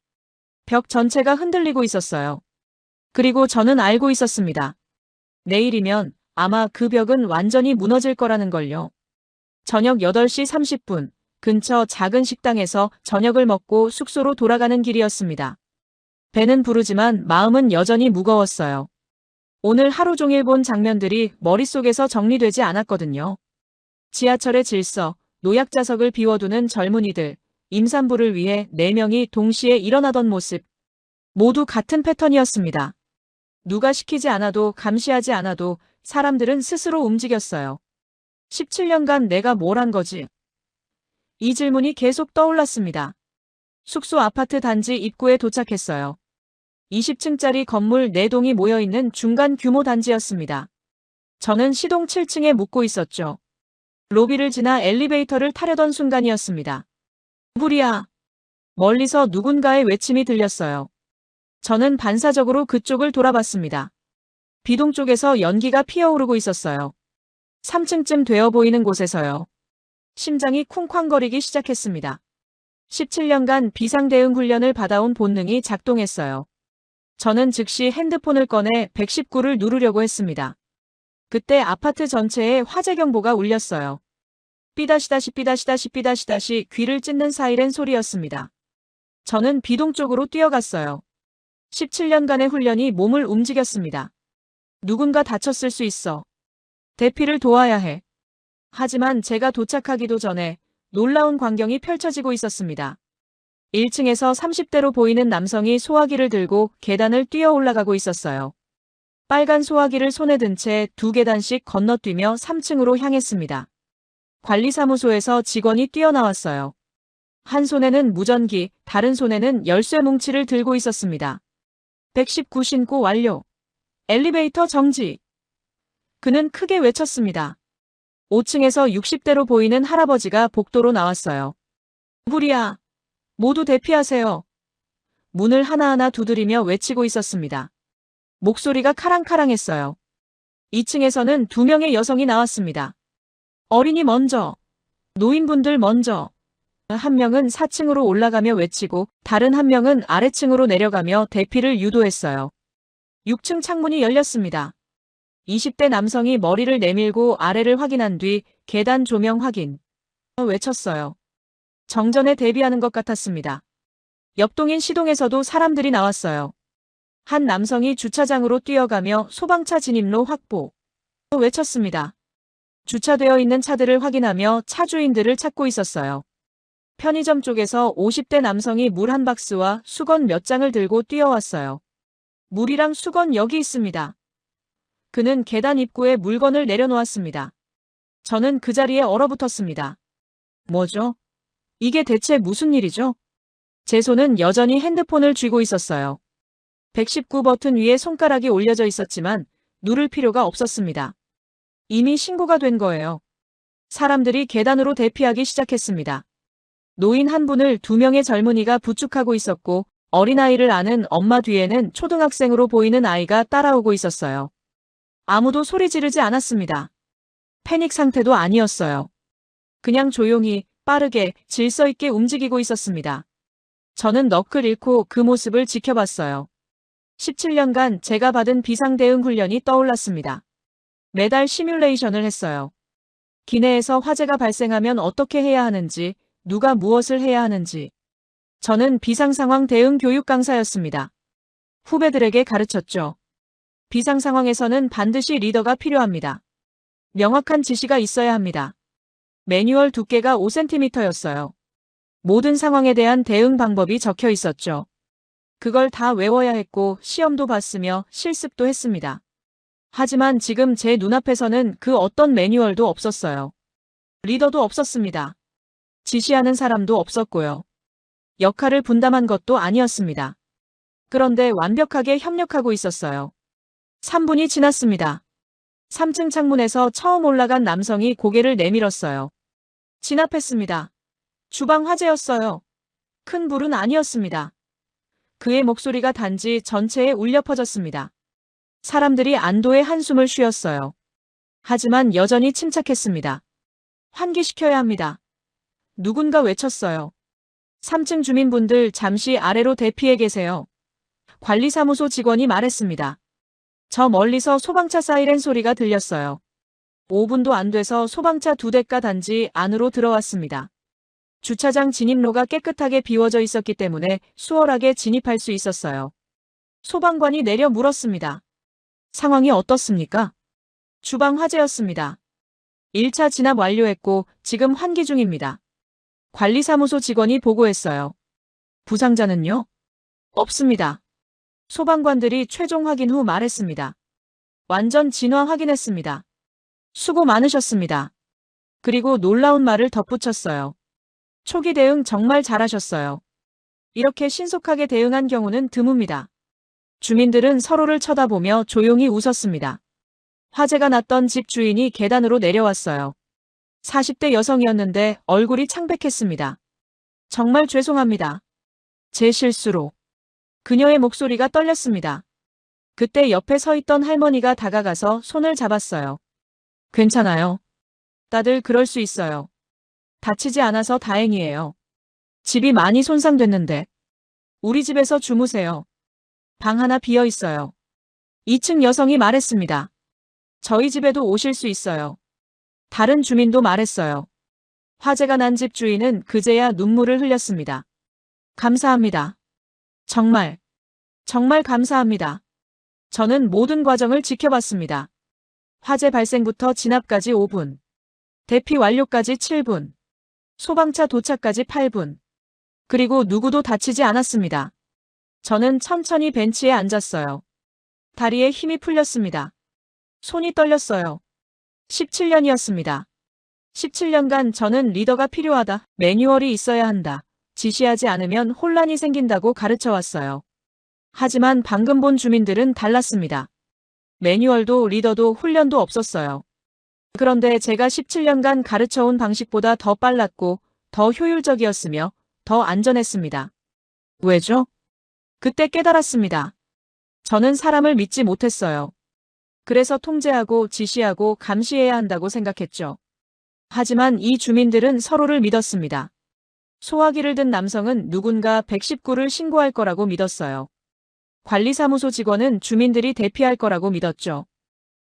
벽 전체가 흔들리고 있었어요. 그리고 저는 알고 있었습니다. 내일이면 아마 그 벽은 완전히 무너질 거라는 걸요. 저녁 8시 30분 근처 작은 식당에서 저녁을 먹고 숙소로 돌아가는 길이었습니다. 배는 부르지만 마음은 여전히 무거웠어요. 오늘 하루 종일 본 장면들이 머릿속에서 정리되지 않았거든요. 지하철의 질서, 노약자석을 비워두는 젊은이들, 임산부를 위해 4명이 동시에 일어나던 모습. 모두 같은 패턴이었습니다. 누가 시키지 않아도 감시하지 않아도 사람들은 스스로 움직였어요. 17년간 내가 뭘 한 거지? 이 질문이 계속 떠올랐습니다. 숙소 아파트 단지 입구에 도착했어요. 20층짜리 건물 4동이 모여있는 중간 규모 단지였습니다. 저는 시동 7층에 묵고 있었죠. 로비를 지나 엘리베이터를 타려던 순간이었습니다. 누구야? 멀리서 누군가의 외침이 들렸어요. 저는 반사적으로 그쪽을 돌아봤습니다. 비동 쪽에서 연기가 피어오르고 있었어요. 3층쯤 되어 보이는 곳에서요. 심장이 쿵쾅거리기 시작했습니다. 17년간 비상대응 훈련을 받아온 본능이 작동했어요. 저는 즉시 핸드폰을 꺼내 119를 누르려고 했습니다. 그때 아파트 전체에 화재 경보가 울렸어요. 삐다시다시 삐다시다시 삐다시다시 귀를 찢는 사이렌 소리였습니다. 저는 비동 쪽으로 뛰어갔어요. 17년간의 훈련이 몸을 움직였습니다. 누군가 다쳤을 수 있어. 대피를 도와야 해. 하지만 제가 도착하기도 전에 놀라운 광경이 펼쳐지고 있었습니다. 1층에서 30대로 보이는 남성이 소화기를 들고 계단을 뛰어 올라가고 있었어요. 빨간 소화기를 손에 든 채 2계단씩 건너뛰며 3층으로 향했습니다. 관리사무소에서 직원이 뛰어나왔어요. 한 손에는 무전기, 다른 손에는 열쇠 뭉치를 들고 있었습니다. 119 신고 완료. 엘리베이터 정지. 그는 크게 외쳤습니다. 5층에서 60대로 보이는 할아버지가 복도로 나왔어요. 누구야? 모두 대피하세요. 문을 하나하나 두드리며 외치고 있었습니다. 목소리가 카랑카랑했어요. 2층에서는 2명의 여성이 나왔습니다. 어린이 먼저, 노인분들 먼저. 한 명은 4층으로 올라가며 외치고 다른 한 명은 아래층으로 내려가며 대피를 유도했어요. 6층 창문이 열렸습니다. 20대 남성이 머리를 내밀고 아래를 확인한 뒤 계단 조명 확인. 외쳤어요. 정전에 대비하는 것 같았습니다. 옆동인 시동에서도 사람들이 나왔어요. 한 남성이 주차장으로 뛰어가며 소방차 진입로 확보. 외쳤습니다. 주차되어 있는 차들을 확인하며 차 주인들을 찾고 있었어요. 편의점 쪽에서 50대 남성이 물 한 박스와 수건 몇 장을 들고 뛰어왔어요. 물이랑 수건 여기 있습니다. 그는 계단 입구에 물건을 내려놓았습니다. 저는 그 자리에 얼어붙었습니다. 뭐죠? 이게 대체 무슨 일이죠? 제 손은 여전히 핸드폰을 쥐고 있었어요. 119 버튼 위에 손가락이 올려져 있었지만 누를 필요가 없었습니다. 이미 신고가 된 거예요. 사람들이 계단으로 대피하기 시작했습니다. 노인 한 분을 2명의 젊은이가 부축하고 있었고 어린아이를 아는 엄마 뒤에는 초등학생으로 보이는 아이가 따라오고 있었어요. 아무도 소리 지르지 않았습니다. 패닉 상태도 아니었어요. 그냥 조용히, 빠르게, 질서 있게 움직이고 있었습니다. 저는 넋을 잃고 그 모습을 지켜봤어요. 17년간 제가 받은 비상대응 훈련이 떠올랐습니다. 매달 시뮬레이션을 했어요. 기내에서 화재가 발생하면 어떻게 해야 하는지, 누가 무엇을 해야 하는지. 저는 비상상황 대응 교육 강사였습니다. 후배들에게 가르쳤죠. 비상 상황에서는 반드시 리더가 필요합니다. 명확한 지시가 있어야 합니다. 매뉴얼 두께가 5cm였어요. 모든 상황에 대한 대응 방법이 적혀 있었죠. 그걸 다 외워야 했고 시험도 봤으며 실습도 했습니다. 하지만 지금 제 눈앞에서는 그 어떤 매뉴얼도 없었어요. 리더도 없었습니다. 지시하는 사람도 없었고요. 역할을 분담한 것도 아니었습니다. 그런데 완벽하게 협력하고 있었어요. 3분이 지났습니다. 3층 창문에서 처음 올라간 남성이 고개를 내밀었어요. 진압했습니다. 주방 화재였어요. 큰 불은 아니었습니다. 그의 목소리가 단지 전체에 울려 퍼졌습니다. 사람들이 안도의 한숨을 쉬었어요. 하지만 여전히 침착했습니다. 환기시켜야 합니다. 누군가 외쳤어요. 3층 주민분들 잠시 아래로 대피해 계세요. 관리사무소 직원이 말했습니다. 저 멀리서 소방차 사이렌 소리가 들렸어요. 5분도 안 돼서 소방차 2대가 단지 안으로 들어왔습니다. 주차장 진입로가 깨끗하게 비워져 있었기 때문에 수월하게 진입할 수 있었어요. 소방관이 내려 물었습니다. 상황이 어떻습니까? 주방 화재였습니다. 1차 진압 완료했고 지금 환기 중입니다. 관리사무소 직원이 보고했어요. 부상자는요? 없습니다. 소방관들이 최종 확인 후 말했습니다. 완전 진화 확인했습니다. 수고 많으셨습니다. 그리고 놀라운 말을 덧붙였어요. 초기 대응 정말 잘하셨어요. 이렇게 신속하게 대응한 경우는 드뭅니다. 주민들은 서로를 쳐다보며 조용히 웃었습니다. 화재가 났던 집 주인이 계단으로 내려왔어요. 40대 여성이었는데 얼굴이 창백했습니다. 정말 죄송합니다. 제 실수로. 그녀의 목소리가 떨렸습니다. 그때 옆에 서 있던 할머니가 다가가서 손을 잡았어요. 괜찮아요. 다들 그럴 수 있어요. 다치지 않아서 다행이에요. 집이 많이 손상됐는데. 우리 집에서 주무세요. 방 하나 비어 있어요. 2층 여성이 말했습니다. 저희 집에도 오실 수 있어요. 다른 주민도 말했어요. 화재가 난 집 주인은 그제야 눈물을 흘렸습니다. 감사합니다. 정말 감사합니다. 저는 모든 과정을 지켜봤습니다. 화재 발생부터 진압까지 5분. 대피 완료까지 7분. 소방차 도착까지 8분. 그리고 누구도 다치지 않았습니다. 저는 천천히 벤치에 앉았어요. 다리에 힘이 풀렸습니다. 손이 떨렸어요. 17년이었습니다. 17년간 저는 리더가 필요하다, 매뉴얼이 있어야 한다, 지시하지 않으면 혼란이 생긴다고 가르쳐왔어요. 하지만 방금 본 주민들은 달랐습니다. 매뉴얼도 리더도 훈련도 없었어요. 그런데 제가 17년간 가르쳐온 방식보다 더 빨랐고 더 효율적이었으며 더 안전했습니다. 왜죠? 그때 깨달았습니다. 저는 사람을 믿지 못했어요. 그래서 통제하고 지시하고 감시해야 한다고 생각했죠. 하지만 이 주민들은 서로를 믿었습니다. 소화기를 든 남성은 누군가 119를 신고할 거라고 믿었어요. 관리사무소 직원은 주민들이 대피할 거라고 믿었죠.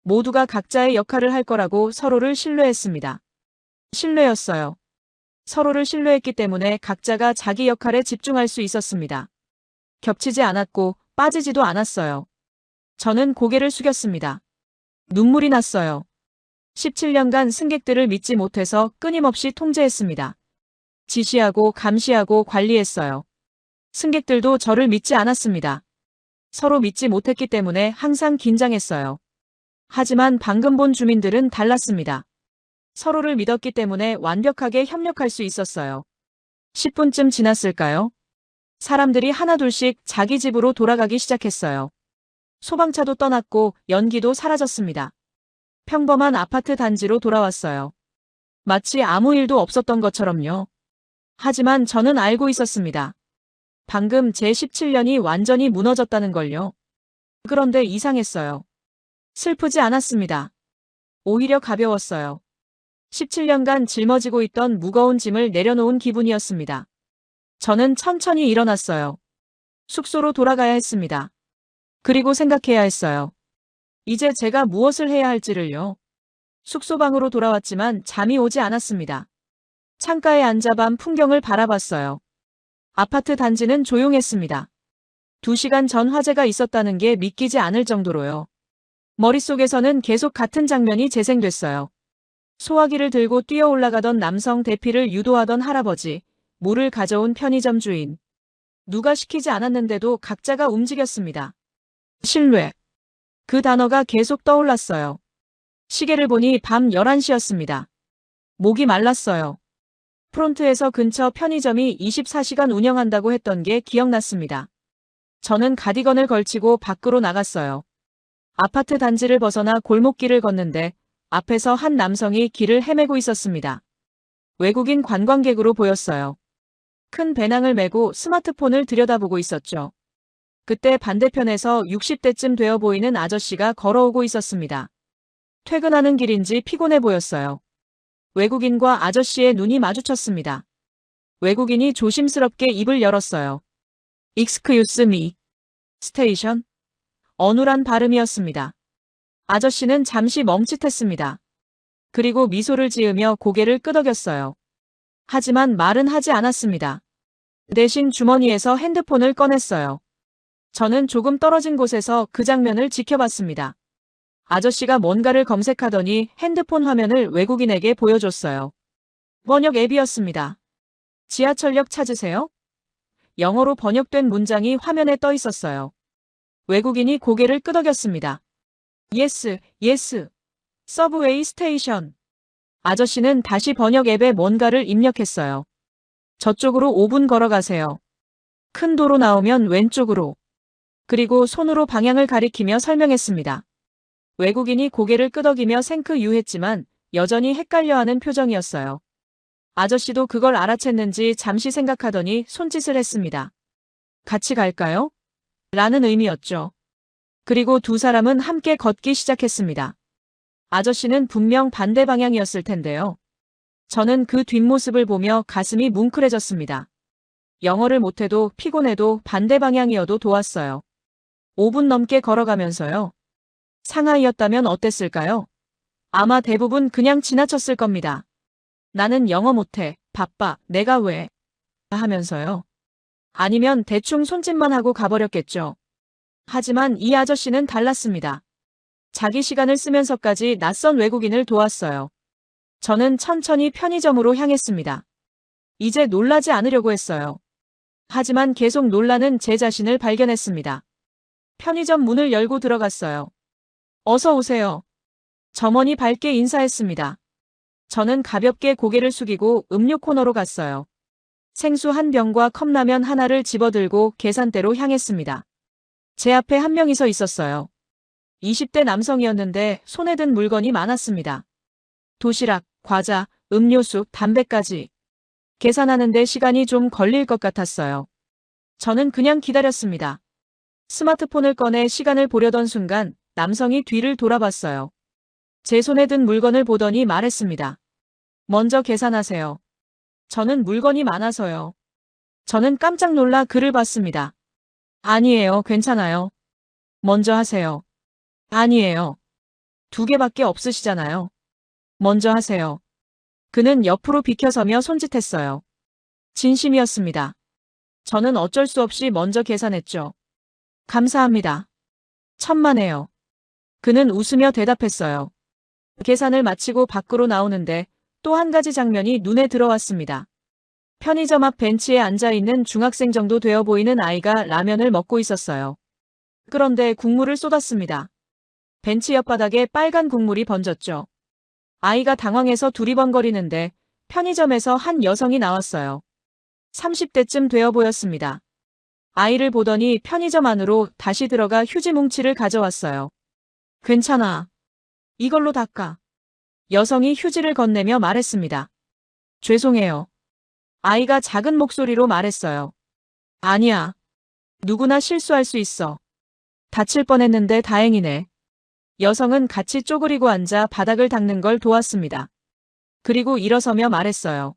모두가 각자의 역할을 할 거라고 서로를 신뢰했습니다. 신뢰였어요. 서로를 신뢰했기 때문에 각자가 자기 역할에 집중할 수 있었습니다. 겹치지 않았고 빠지지도 않았어요. 저는 고개를 숙였습니다. 눈물이 났어요. 17년간 승객들을 믿지 못해서 끊임없이 통제했습니다. 지시하고 감시하고 관리했어요. 승객들도 저를 믿지 않았습니다. 서로 믿지 못했기 때문에 항상 긴장했어요. 하지만 방금 본 주민들은 달랐습니다. 서로를 믿었기 때문에 완벽하게 협력할 수 있었어요. 10분쯤 지났을까요? 사람들이 하나둘씩 자기 집으로 돌아가기 시작했어요. 소방차도 떠났고 연기도 사라졌습니다. 평범한 아파트 단지로 돌아왔어요. 마치 아무 일도 없었던 것처럼요. 하지만 저는 알고 있었습니다. 방금 제 17년이 완전히 무너졌다는 걸요. 그런데 이상했어요. 슬프지 않았습니다. 오히려 가벼웠어요. 17년간 짊어지고 있던 무거운 짐을 내려놓은 기분이었습니다. 저는 천천히 일어났어요. 숙소로 돌아가야 했습니다. 그리고 생각해야 했어요. 이제 제가 무엇을 해야 할지를요. 숙소방으로 돌아왔지만 잠이 오지 않았습니다. 창가에 앉아 밤 풍경을 바라봤어요. 아파트 단지는 조용했습니다. 2시간 전 화재가 있었다는 게 믿기지 않을 정도로요. 머릿속에서는 계속 같은 장면이 재생됐어요. 소화기를 들고 뛰어 올라가던 남성 대피를 유도하던 할아버지, 물을 가져온 편의점 주인. 누가 시키지 않았는데도 각자가 움직였습니다. 신뢰. 그 단어가 계속 떠올랐어요. 시계를 보니 밤 11시였습니다. 목이 말랐어요. 프론트에서 근처 편의점이 24시간 운영한다고 했던 게 기억났습니다. 저는 가디건을 걸치고 밖으로 나갔어요. 아파트 단지를 벗어나 골목길을 걷는데 앞에서 한 남성이 길을 헤매고 있었습니다. 외국인 관광객으로 보였어요. 큰 배낭을 메고 스마트폰을 들여다보고 있었죠. 그때 반대편에서 60대쯤 되어 보이는 아저씨가 걸어오고 있었습니다. 퇴근하는 길인지 피곤해 보였어요. 외국인과 아저씨의 눈이 마주쳤습니다. 외국인이 조심스럽게 입을 열었어요. Excuse me. 스테이션? 어눌한 발음이었습니다. 아저씨는 잠시 멈칫했습니다. 그리고 미소를 지으며 고개를 끄덕였어요. 하지만 말은 하지 않았습니다. 대신 주머니에서 핸드폰을 꺼냈어요. 저는 조금 떨어진 곳에서 그 장면을 지켜봤습니다. 아저씨가 뭔가를 검색하더니 핸드폰 화면을 외국인에게 보여줬어요. 번역 앱이었습니다. 지하철역 찾으세요? 영어로 번역된 문장이 화면에 떠 있었어요. 외국인이 고개를 끄덕였습니다. Yes, yes. 서브웨이 스테이션. 아저씨는 다시 번역 앱에 뭔가를 입력했어요. 저쪽으로 5분 걸어가세요. 큰 도로 나오면 왼쪽으로. 그리고 손으로 방향을 가리키며 설명했습니다. 외국인이 고개를 끄덕이며 생크유했지만 여전히 헷갈려하는 표정이었어요. 아저씨도 그걸 알아챘는지 잠시 생각하더니 손짓을 했습니다. 같이 갈까요? 라는 의미였죠. 그리고 두 사람은 함께 걷기 시작했습니다. 아저씨는 분명 반대 방향이었을 텐데요. 저는 그 뒷모습을 보며 가슴이 뭉클해졌습니다. 영어를 못해도 피곤해도 반대 방향이어도 도왔어요. 5분 넘게 걸어가면서요. 상하이였다면 어땠을까요? 아마 대부분 그냥 지나쳤을 겁니다. 나는 영어 못해, 바빠, 내가 왜? 하면서요. 아니면 대충 손짓만 하고 가버렸겠죠. 하지만 이 아저씨는 달랐습니다. 자기 시간을 쓰면서까지 낯선 외국인을 도왔어요. 저는 천천히 편의점으로 향했습니다. 이제 놀라지 않으려고 했어요. 하지만 계속 놀라는 제 자신을 발견했습니다. 편의점 문을 열고 들어갔어요. 어서 오세요. 점원이 밝게 인사했습니다. 저는 가볍게 고개를 숙이고 음료 코너로 갔어요. 생수 한 병과 컵라면 하나를 집어들고 계산대로 향했습니다. 제 앞에 한 명이 서 있었어요. 20대 남성이었는데 손에 든 물건이 많았습니다. 도시락, 과자, 음료수, 담배까지. 계산하는데 시간이 좀 걸릴 것 같았어요. 저는 그냥 기다렸습니다. 스마트폰을 꺼내 시간을 보려던 순간 남성이 뒤를 돌아봤어요. 제 손에 든 물건을 보더니 말했습니다. 먼저 계산하세요. 저는 물건이 많아서요. 저는 깜짝 놀라 그를 봤습니다. 아니에요, 괜찮아요. 먼저 하세요. 아니에요. 두 개밖에 없으시잖아요. 먼저 하세요. 그는 옆으로 비켜서며 손짓했어요. 진심이었습니다. 저는 어쩔 수 없이 먼저 계산했죠. 감사합니다. 천만에요. 그는 웃으며 대답했어요. 계산을 마치고 밖으로 나오는데 또 한 가지 장면이 눈에 들어왔습니다. 편의점 앞 벤치에 앉아있는 중학생 정도 되어 보이는 아이가 라면을 먹고 있었어요. 그런데 국물을 쏟았습니다. 벤치 옆바닥에 빨간 국물이 번졌죠. 아이가 당황해서 두리번거리는데 편의점에서 한 여성이 나왔어요. 30대쯤 되어 보였습니다. 아이를 보더니 편의점 안으로 다시 들어가 휴지 뭉치를 가져왔어요. 괜찮아. 이걸로 닦아. 여성이 휴지를 건네며 말했습니다. 죄송해요. 아이가 작은 목소리로 말했어요. 아니야. 누구나 실수할 수 있어. 다칠 뻔했는데 다행이네. 여성은 같이 쪼그리고 앉아 바닥을 닦는 걸 도왔습니다. 그리고 일어서며 말했어요.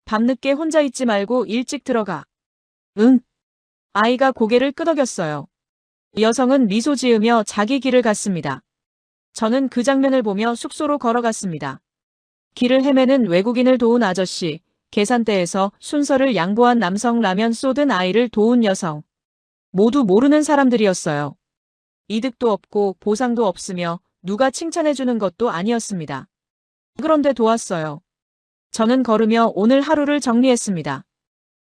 밤늦게 혼자 있지 말고 일찍 들어가. 응. 아이가 고개를 끄덕였어요. 여성은 미소 지으며 자기 길을 갔습니다. 저는 그 장면을 보며 숙소로 걸어갔습니다. 길을 헤매는 외국인을 도운 아저씨, 계산대에서 순서를 양보한 남성, 라면 쏟은 아이를 도운 여성. 모두 모르는 사람들이었어요. 이득도 없고 보상도 없으며 누가 칭찬해주는 것도 아니었습니다. 그런데 도왔어요. 저는 걸으며 오늘 하루를 정리했습니다.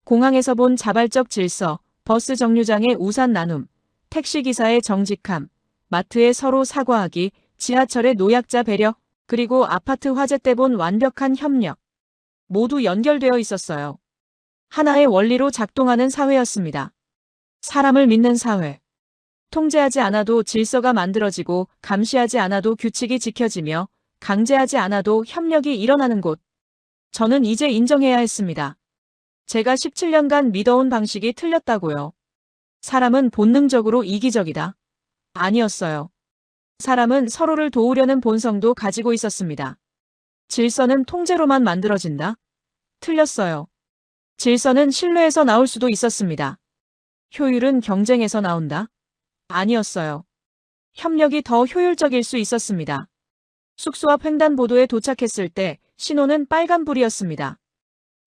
공항에서 본 자발적 질서, 버스 정류장의 우산 나눔, 택시기사의 정직함, 마트에 서로 사과하기, 지하철의 노약자 배려, 그리고 아파트 화재 때 본 완벽한 협력. 모두 연결되어 있었어요. 하나의 원리로 작동하는 사회였습니다. 사람을 믿는 사회. 통제하지 않아도 질서가 만들어지고 감시하지 않아도 규칙이 지켜지며 강제하지 않아도 협력이 일어나는 곳. 저는 이제 인정해야 했습니다. 제가 17년간 믿어온 방식이 틀렸다고요. 사람은 본능적으로 이기적이다. 아니었어요. 사람은 서로를 도우려는 본성도 가지고 있었습니다. 질서는 통제로만 만들어진다? 틀렸어요. 질서는 신뢰에서 나올 수도 있었습니다. 효율은 경쟁에서 나온다? 아니었어요. 협력이 더 효율적일 수 있었습니다. 숙소 앞 횡단보도에 도착했을 때 신호는 빨간불이었습니다.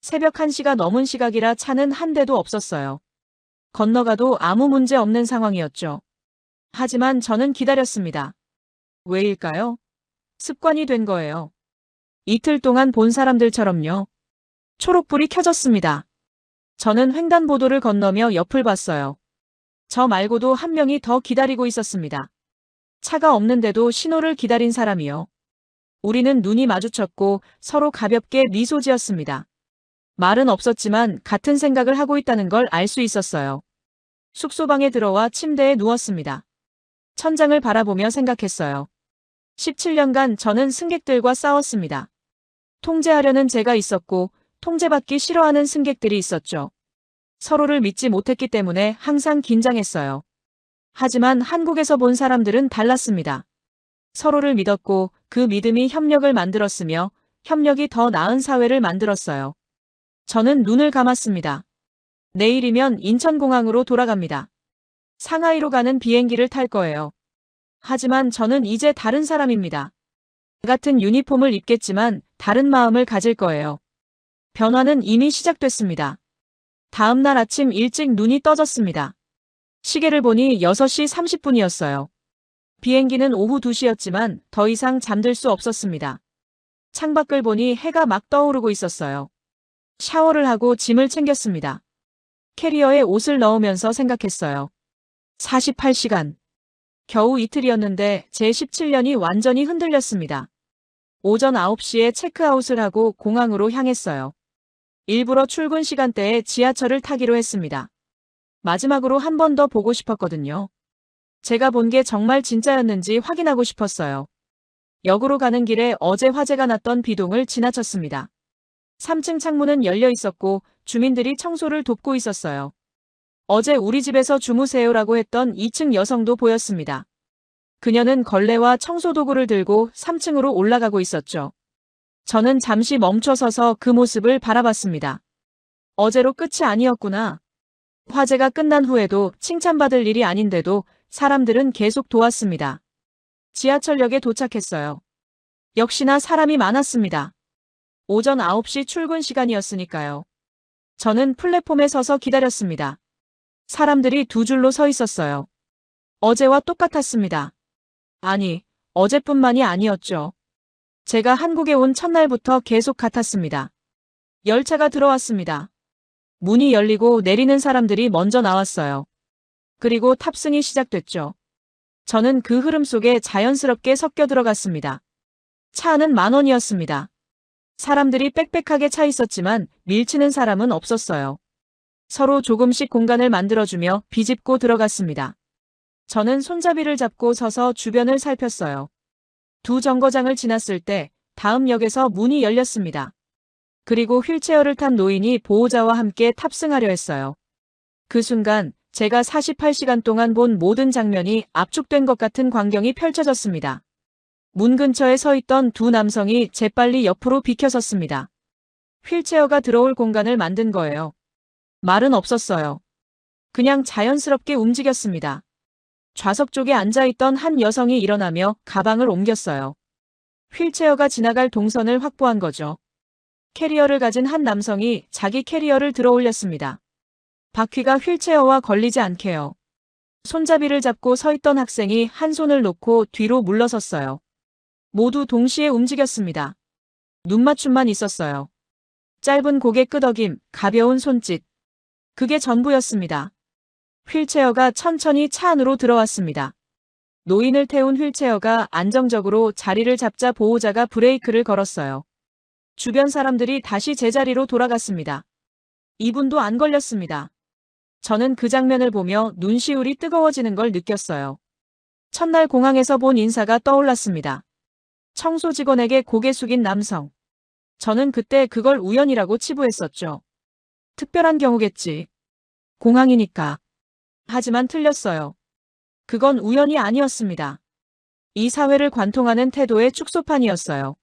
새벽 1시가 넘은 시각이라 차는 한 대도 없었어요. 건너가도 아무 문제 없는 상황이었죠. 하지만 저는 기다렸습니다. 왜일까요? 습관이 된 거예요. 이틀 동안 본 사람들처럼요. 초록불이 켜졌습니다. 저는 횡단보도를 건너며 옆을 봤어요. 저 말고도 한 명이 더 기다리고 있었습니다. 차가 없는데도 신호를 기다린 사람이요. 우리는 눈이 마주쳤고 서로 가볍게 미소 지었습니다. 말은 없었지만 같은 생각을 하고 있다는 걸 알 수 있었어요. 숙소방에 들어와 침대에 누웠습니다. 천장을 바라보며 생각했어요. 17년간 저는 승객들과 싸웠습니다. 통제하려는 제가 있었고 통제받기 싫어하는 승객들이 있었죠. 서로를 믿지 못했기 때문에 항상 긴장했어요. 하지만 한국에서 본 사람들은 달랐습니다. 서로를 믿었고 그 믿음이 협력을 만들었으며 협력이 더 나은 사회를 만들었어요. 저는 눈을 감았습니다. 내일이면 인천공항으로 돌아갑니다. 상하이로 가는 비행기를 탈 거예요. 하지만 저는 이제 다른 사람입니다. 같은 유니폼을 입겠지만 다른 마음을 가질 거예요. 변화는 이미 시작됐습니다. 다음 날 아침 일찍 눈이 떠졌습니다. 시계를 보니 6시 30분이었어요. 비행기는 오후 2시였지만 더 이상 잠들 수 없었습니다. 창밖을 보니 해가 막 떠오르고 있었어요. 샤워를 하고 짐을 챙겼습니다. 캐리어에 옷을 넣으면서 생각했어요. 48시간. 겨우 이틀이었는데 제 17년이 완전히 흔들렸습니다. 오전 9시에 체크아웃을 하고 공항으로 향했어요. 일부러 출근 시간대에 지하철을 타기로 했습니다. 마지막으로 한 번 더 보고 싶었거든요. 제가 본 게 정말 진짜였는지 확인하고 싶었어요. 역으로 가는 길에 어제 화재가 났던 비동을 지나쳤습니다. 3층 창문은 열려 있었고 주민들이 청소를 돕고 있었어요. 어제 우리 집에서 주무세요라고 했던 2층 여성도 보였습니다. 그녀는 걸레와 청소도구를 들고 3층으로 올라가고 있었죠. 저는 잠시 멈춰서서 그 모습을 바라봤습니다. 어제로 끝이 아니었구나. 화재가 끝난 후에도 칭찬받을 일이 아닌데도 사람들은 계속 도왔습니다. 지하철역에 도착했어요. 역시나 사람이 많았습니다. 오전 9시 출근 시간이었으니까요. 저는 플랫폼에 서서 기다렸습니다. 사람들이 두 줄로 서 있었어요. 어제와 똑같았습니다. 아니, 어제뿐만이 아니었죠. 제가 한국에 온 첫날부터 계속 같았습니다. 열차가 들어왔습니다. 문이 열리고 내리는 사람들이 먼저 나왔어요. 그리고 탑승이 시작됐죠. 저는 그 흐름 속에 자연스럽게 섞여 들어갔습니다. 차 안은 10,000원이었습니다. 사람들이 빽빽하게 차 있었지만 밀치는 사람은 없었어요. 서로 조금씩 공간을 만들어주며 비집고 들어갔습니다. 저는 손잡이를 잡고 서서 주변을 살폈어요. 두 정거장을 지났을 때 다음 역에서 문이 열렸습니다. 그리고 휠체어를 탄 노인이 보호자와 함께 탑승하려 했어요. 그 순간 제가 48시간 동안 본 모든 장면이 압축된 것 같은 광경이 펼쳐졌습니다. 문 근처에 서 있던 두 남성이 재빨리 옆으로 비켜섰습니다. 휠체어가 들어올 공간을 만든 거예요. 말은 없었어요. 그냥 자연스럽게 움직였습니다. 좌석 쪽에 앉아있던 한 여성이 일어나며 가방을 옮겼어요. 휠체어가 지나갈 동선을 확보한 거죠. 캐리어를 가진 한 남성이 자기 캐리어를 들어 올렸습니다. 바퀴가 휠체어와 걸리지 않게요. 손잡이를 잡고 서 있던 학생이 한 손을 놓고 뒤로 물러섰어요. 모두 동시에 움직였습니다. 눈맞춤만 있었어요. 짧은 고개 끄덕임, 가벼운 손짓. 그게 전부였습니다. 휠체어가 천천히 차 안으로 들어왔습니다. 노인을 태운 휠체어가 안정적으로 자리를 잡자 보호자가 브레이크를 걸었어요. 주변 사람들이 다시 제자리로 돌아갔습니다. 이분도 안 걸렸습니다. 저는 그 장면을 보며 눈시울이 뜨거워지는 걸 느꼈어요. 첫날 공항에서 본 인사가 떠올랐습니다. 청소 직원에게 고개 숙인 남성. 저는 그때 그걸 우연이라고 치부했었죠. 특별한 경우겠지. 공항이니까. 하지만 틀렸어요. 그건 우연이 아니었습니다. 이 사회를 관통하는 태도의 축소판이었어요.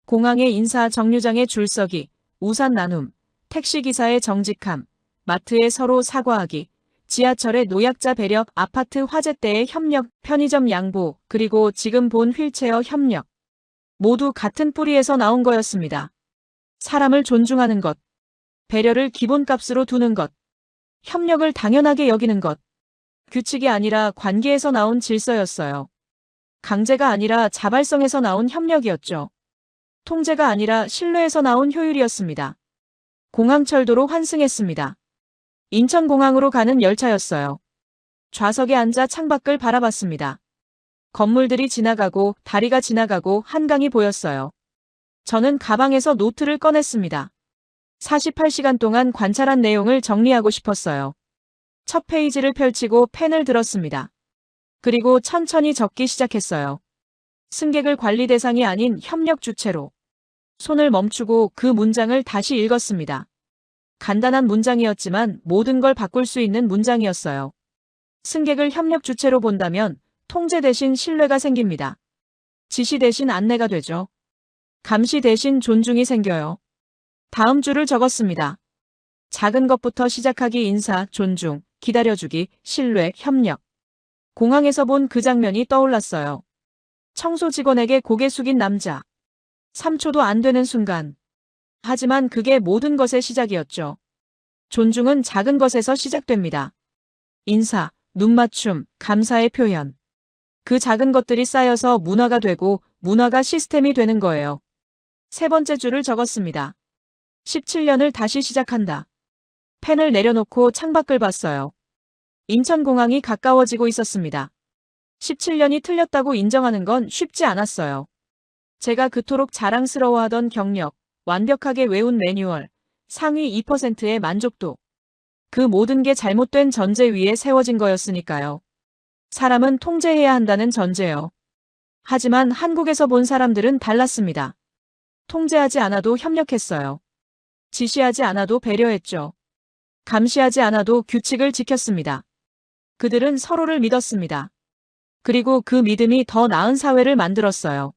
공항의 인사 정류장의 줄서기, 우산 나눔, 택시기사의 정직함, 마트에 서로 사과하기, 지하철의 노약자 배려, 아파트 화재 때의 협력, 편의점 양보, 그리고 지금 본 휠체어 협력. 모두 같은 뿌리에서 나온 거였습니다. 사람을 존중하는 것, 배려를 기본값으로 두는 것, 협력을 당연하게 여기는 것. 규칙이 아니라 관계에서 나온 질서였어요. 강제가 아니라 자발성에서 나온 협력이었죠. 통제가 아니라 신뢰에서 나온 효율이었습니다. 공항철도로 환승했습니다. 인천공항으로 가는 열차였어요. 좌석에 앉아 창밖을 바라봤습니다. 건물들이 지나가고 다리가 지나가고 한강이 보였어요. 저는 가방에서 노트를 꺼냈습니다. 48시간 동안 관찰한 내용을 정리하고 싶었어요. 첫 페이지를 펼치고 펜을 들었습니다. 그리고 천천히 적기 시작했어요. 승객을 관리 대상이 아닌 협력 주체로. 손을 멈추고 그 문장을 다시 읽었습니다. 간단한 문장이었지만 모든 걸 바꿀 수 있는 문장이었어요. 승객을 협력 주체로 본다면 통제 대신 신뢰가 생깁니다. 지시 대신 안내가 되죠. 감시 대신 존중이 생겨요. 다음 줄을 적었습니다. 작은 것부터 시작하기 인사, 존중, 기다려주기, 신뢰, 협력. 공항에서 본 그 장면이 떠올랐어요. 청소 직원에게 고개 숙인 남자. 3초도 안 되는 순간. 하지만 그게 모든 것의 시작이었죠. 존중은 작은 것에서 시작됩니다. 인사, 눈맞춤, 감사의 표현. 그 작은 것들이 쌓여서 문화가 되고 문화가 시스템이 되는 거예요. 세 번째 줄을 적었습니다. 17년을 다시 시작한다. 펜을 내려놓고 창밖을 봤어요. 인천공항이 가까워지고 있었습니다. 17년이 틀렸다고 인정하는 건 쉽지 않았어요. 제가 그토록 자랑스러워하던 경력, 완벽하게 외운 매뉴얼, 상위 2%의 만족도. 그 모든 게 잘못된 전제 위에 세워진 거였으니까요. 사람은 통제해야 한다는 전제요. 하지만 한국에서 본 사람들은 달랐습니다. 통제하지 않아도 협력했어요. 지시하지 않아도 배려했죠. 감시하지 않아도 규칙을 지켰습니다. 그들은 서로를 믿었습니다. 그리고 그 믿음이 더 나은 사회를 만들었어요.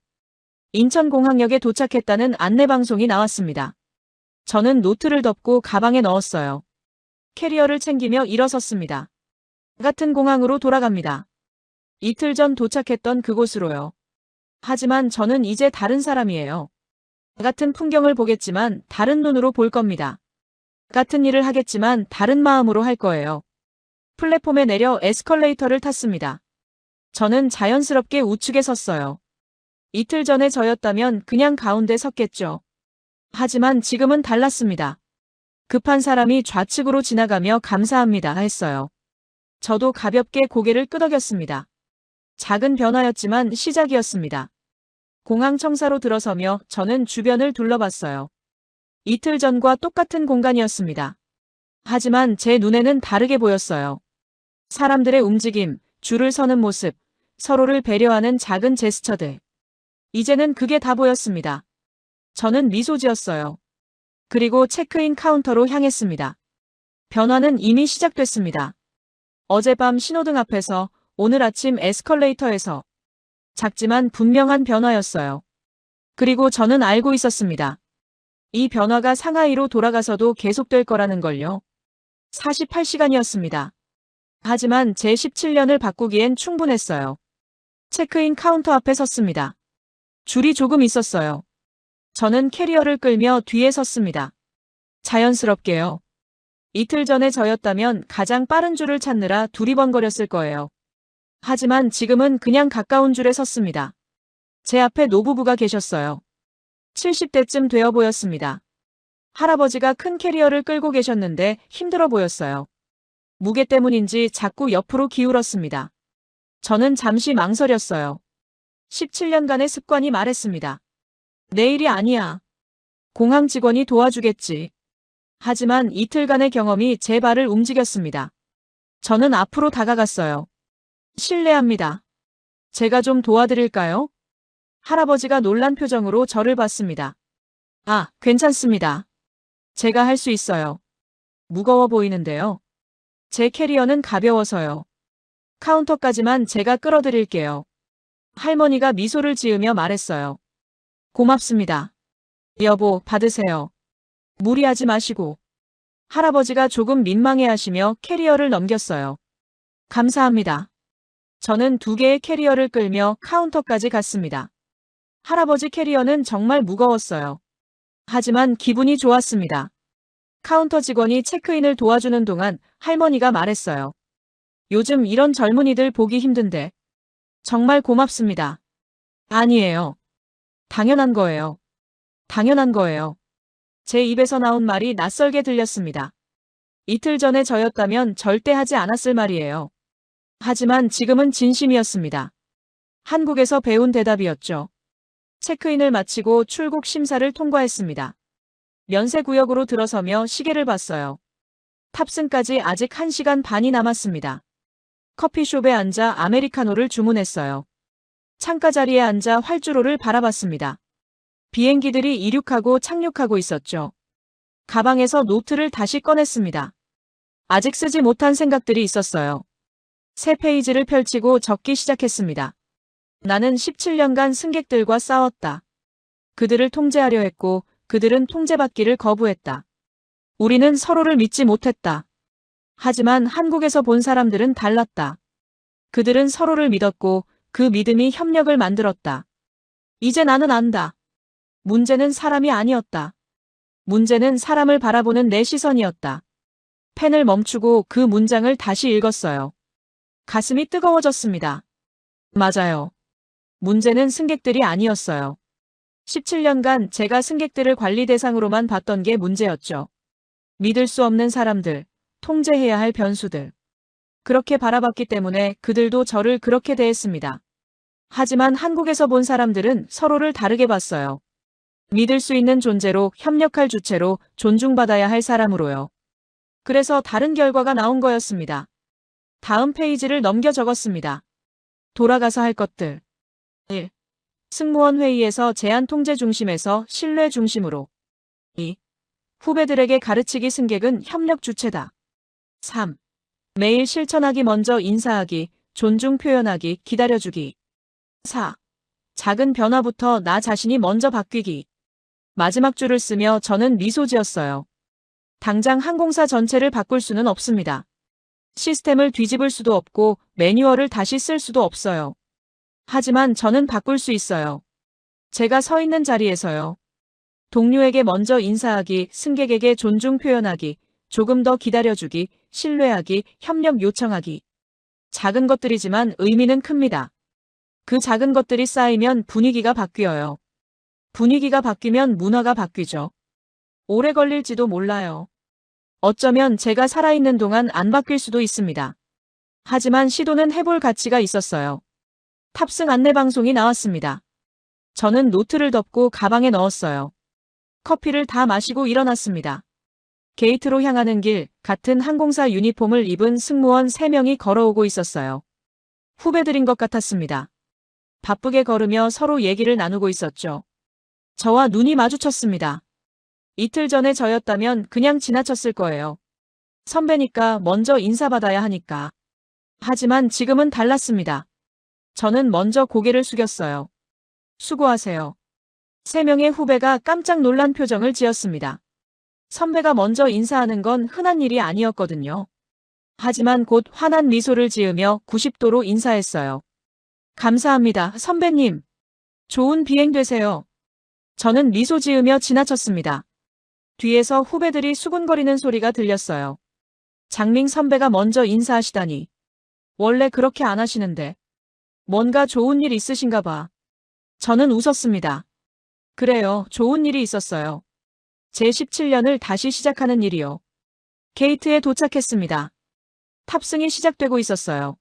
인천공항역에 도착했다는 안내방송이 나왔습니다. 저는 노트를 덮고 가방에 넣었어요. 캐리어를 챙기며 일어섰습니다. 같은 공항으로 돌아갑니다. 이틀 전 도착했던 그곳으로요. 하지만 저는 이제 다른 사람이에요. 같은 풍경을 보겠지만 다른 눈으로 볼 겁니다. 같은 일을 하겠지만 다른 마음으로 할 거예요. 플랫폼에 내려 에스컬레이터를 탔습니다. 저는 자연스럽게 우측에 섰어요. 이틀 전에 저였다면 그냥 가운데 섰겠죠. 하지만 지금은 달랐습니다. 급한 사람이 좌측으로 지나가며 감사합니다 했어요. 저도 가볍게 고개를 끄덕였습니다. 작은 변화였지만 시작이었습니다. 공항 청사로 들어서며 저는 주변을 둘러봤어요. 이틀 전과 똑같은 공간이었습니다. 하지만 제 눈에는 다르게 보였어요. 사람들의 움직임, 줄을 서는 모습, 서로를 배려하는 작은 제스처들. 이제는 그게 다 보였습니다. 저는 미소 지었어요. 그리고 체크인 카운터로 향했습니다. 변화는 이미 시작됐습니다. 어젯밤 신호등 앞에서, 오늘 아침 에스컬레이터에서. 작지만 분명한 변화였어요. 그리고 저는 알고 있었습니다. 이 변화가 상하이로 돌아가서도 계속될 거라는 걸요. 48시간이었습니다. 하지만 제 17년을 바꾸기엔 충분했어요. 체크인 카운터 앞에 섰습니다. 줄이 조금 있었어요. 저는 캐리어를 끌며 뒤에 섰습니다. 자연스럽게요. 이틀 전에 저였다면 가장 빠른 줄을 찾느라 두리번거렸을 거예요. 하지만 지금은 그냥 가까운 줄에 섰습니다. 제 앞에 노부부가 계셨어요. 70대쯤 되어 보였습니다. 할아버지가 큰 캐리어를 끌고 계셨는데 힘들어 보였어요. 무게 때문인지 자꾸 옆으로 기울었습니다. 저는 잠시 망설였어요. 17년간의 습관이 말했습니다. 내일이 아니야. 공항 직원이 도와주겠지. 하지만 이틀간의 경험이 제 발을 움직였습니다. 저는 앞으로 다가갔어요. 실례합니다. 제가 좀 도와드릴까요? 할아버지가 놀란 표정으로 저를 봤습니다. 아, 괜찮습니다. 제가 할 수 있어요. 무거워 보이는데요. 제 캐리어는 가벼워서요. 카운터까지만 제가 끌어드릴게요. 할머니가 미소를 지으며 말했어요. 고맙습니다. 여보, 받으세요. 무리하지 마시고. 할아버지가 조금 민망해하시며 캐리어를 넘겼어요. 감사합니다. 저는 2개의 캐리어를 끌며 카운터까지 갔습니다. 할아버지 캐리어는 정말 무거웠어요. 하지만 기분이 좋았습니다. 카운터 직원이 체크인을 도와주는 동안 할머니가 말했어요. 요즘 이런 젊은이들 보기 힘든데. 정말 고맙습니다. 아니에요. 당연한 거예요. 당연한 거예요. 제 입에서 나온 말이 낯설게 들렸습니다. 이틀 전에 저였다면 절대 하지 않았을 말이에요. 하지만 지금은 진심이었습니다. 한국에서 배운 대답이었죠. 체크인을 마치고 출국 심사를 통과했습니다. 면세구역으로 들어서며 시계를 봤어요. 탑승까지 아직 1시간 반이 남았습니다. 커피숍에 앉아 아메리카노를 주문했어요. 창가 자리에 앉아 활주로를 바라봤습니다. 비행기들이 이륙하고 착륙하고 있었죠. 가방에서 노트를 다시 꺼냈습니다. 아직 쓰지 못한 생각들이 있었어요. 새 페이지를 펼치고 적기 시작했습니다. 나는 17년간 승객들과 싸웠다. 그들을 통제하려 했고 그들은 통제받기를 거부했다. 우리는 서로를 믿지 못했다. 하지만 한국에서 본 사람들은 달랐다. 그들은 서로를 믿었고 그 믿음이 협력을 만들었다. 이제 나는 안다. 문제는 사람이 아니었다. 문제는 사람을 바라보는 내 시선이었다. 펜을 멈추고 그 문장을 다시 읽었어요. 가슴이 뜨거워졌습니다. 맞아요. 문제는 승객들이 아니었어요. 17년간 제가 승객들을 관리 대상으로만 봤던 게 문제였죠. 믿을 수 없는 사람들, 통제해야 할 변수들. 그렇게 바라봤기 때문에 그들도 저를 그렇게 대했습니다. 하지만 한국에서 본 사람들은 서로를 다르게 봤어요. 믿을 수 있는 존재로, 협력할 주체로, 존중받아야 할 사람으로요. 그래서 다른 결과가 나온 거였습니다. 다음 페이지를 넘겨 적었습니다. 돌아가서 할 것들. 1. 승무원 회의에서 제한 통제 중심에서 신뢰 중심으로. 2. 후배들에게 가르치기 승객은 협력 주체다. 3. 매일 실천하기 먼저 인사하기, 존중 표현하기, 기다려주기. 4. 작은 변화부터 나 자신이 먼저 바뀌기. 마지막 줄을 쓰며 저는 미소 지었어요. 당장 항공사 전체를 바꿀 수는 없습니다. 시스템을 뒤집을 수도 없고 매뉴얼을 다시 쓸 수도 없어요. 하지만 저는 바꿀 수 있어요. 제가 서 있는 자리에서요. 동료에게 먼저 인사하기, 승객에게 존중 표현하기, 조금 더 기다려주기, 신뢰하기, 협력 요청하기. 작은 것들이지만 의미는 큽니다. 그 작은 것들이 쌓이면 분위기가 바뀌어요. 분위기가 바뀌면 문화가 바뀌죠. 오래 걸릴지도 몰라요. 어쩌면 제가 살아있는 동안 안 바뀔 수도 있습니다. 하지만 시도는 해볼 가치가 있었어요. 탑승 안내 방송이 나왔습니다. 저는 노트를 덮고 가방에 넣었어요. 커피를 다 마시고 일어났습니다. 게이트로 향하는 길, 같은 항공사 유니폼을 입은 승무원 3명이 걸어오고 있었어요. 후배들인 것 같았습니다. 바쁘게 걸으며 서로 얘기를 나누고 있었죠. 저와 눈이 마주쳤습니다. 이틀 전에 저였다면 그냥 지나쳤을 거예요. 선배니까 먼저 인사받아야 하니까. 하지만 지금은 달랐습니다. 저는 먼저 고개를 숙였어요. 수고하세요. 3명의 후배가 깜짝 놀란 표정을 지었습니다. 선배가 먼저 인사하는 건 흔한 일이 아니었거든요. 하지만 곧 환한 미소를 지으며 90도로 인사했어요. 감사합니다, 선배님. 좋은 비행 되세요. 저는 미소 지으며 지나쳤습니다. 뒤에서 후배들이 수군거리는 소리가 들렸어요. 장밍 선배가 먼저 인사하시다니. 원래 그렇게 안 하시는데. 뭔가 좋은 일 있으신가 봐. 저는 웃었습니다. 그래요, 좋은 일이 있었어요. 제 17년을 다시 시작하는 일이요. 게이트에 도착했습니다. 탑승이 시작되고 있었어요.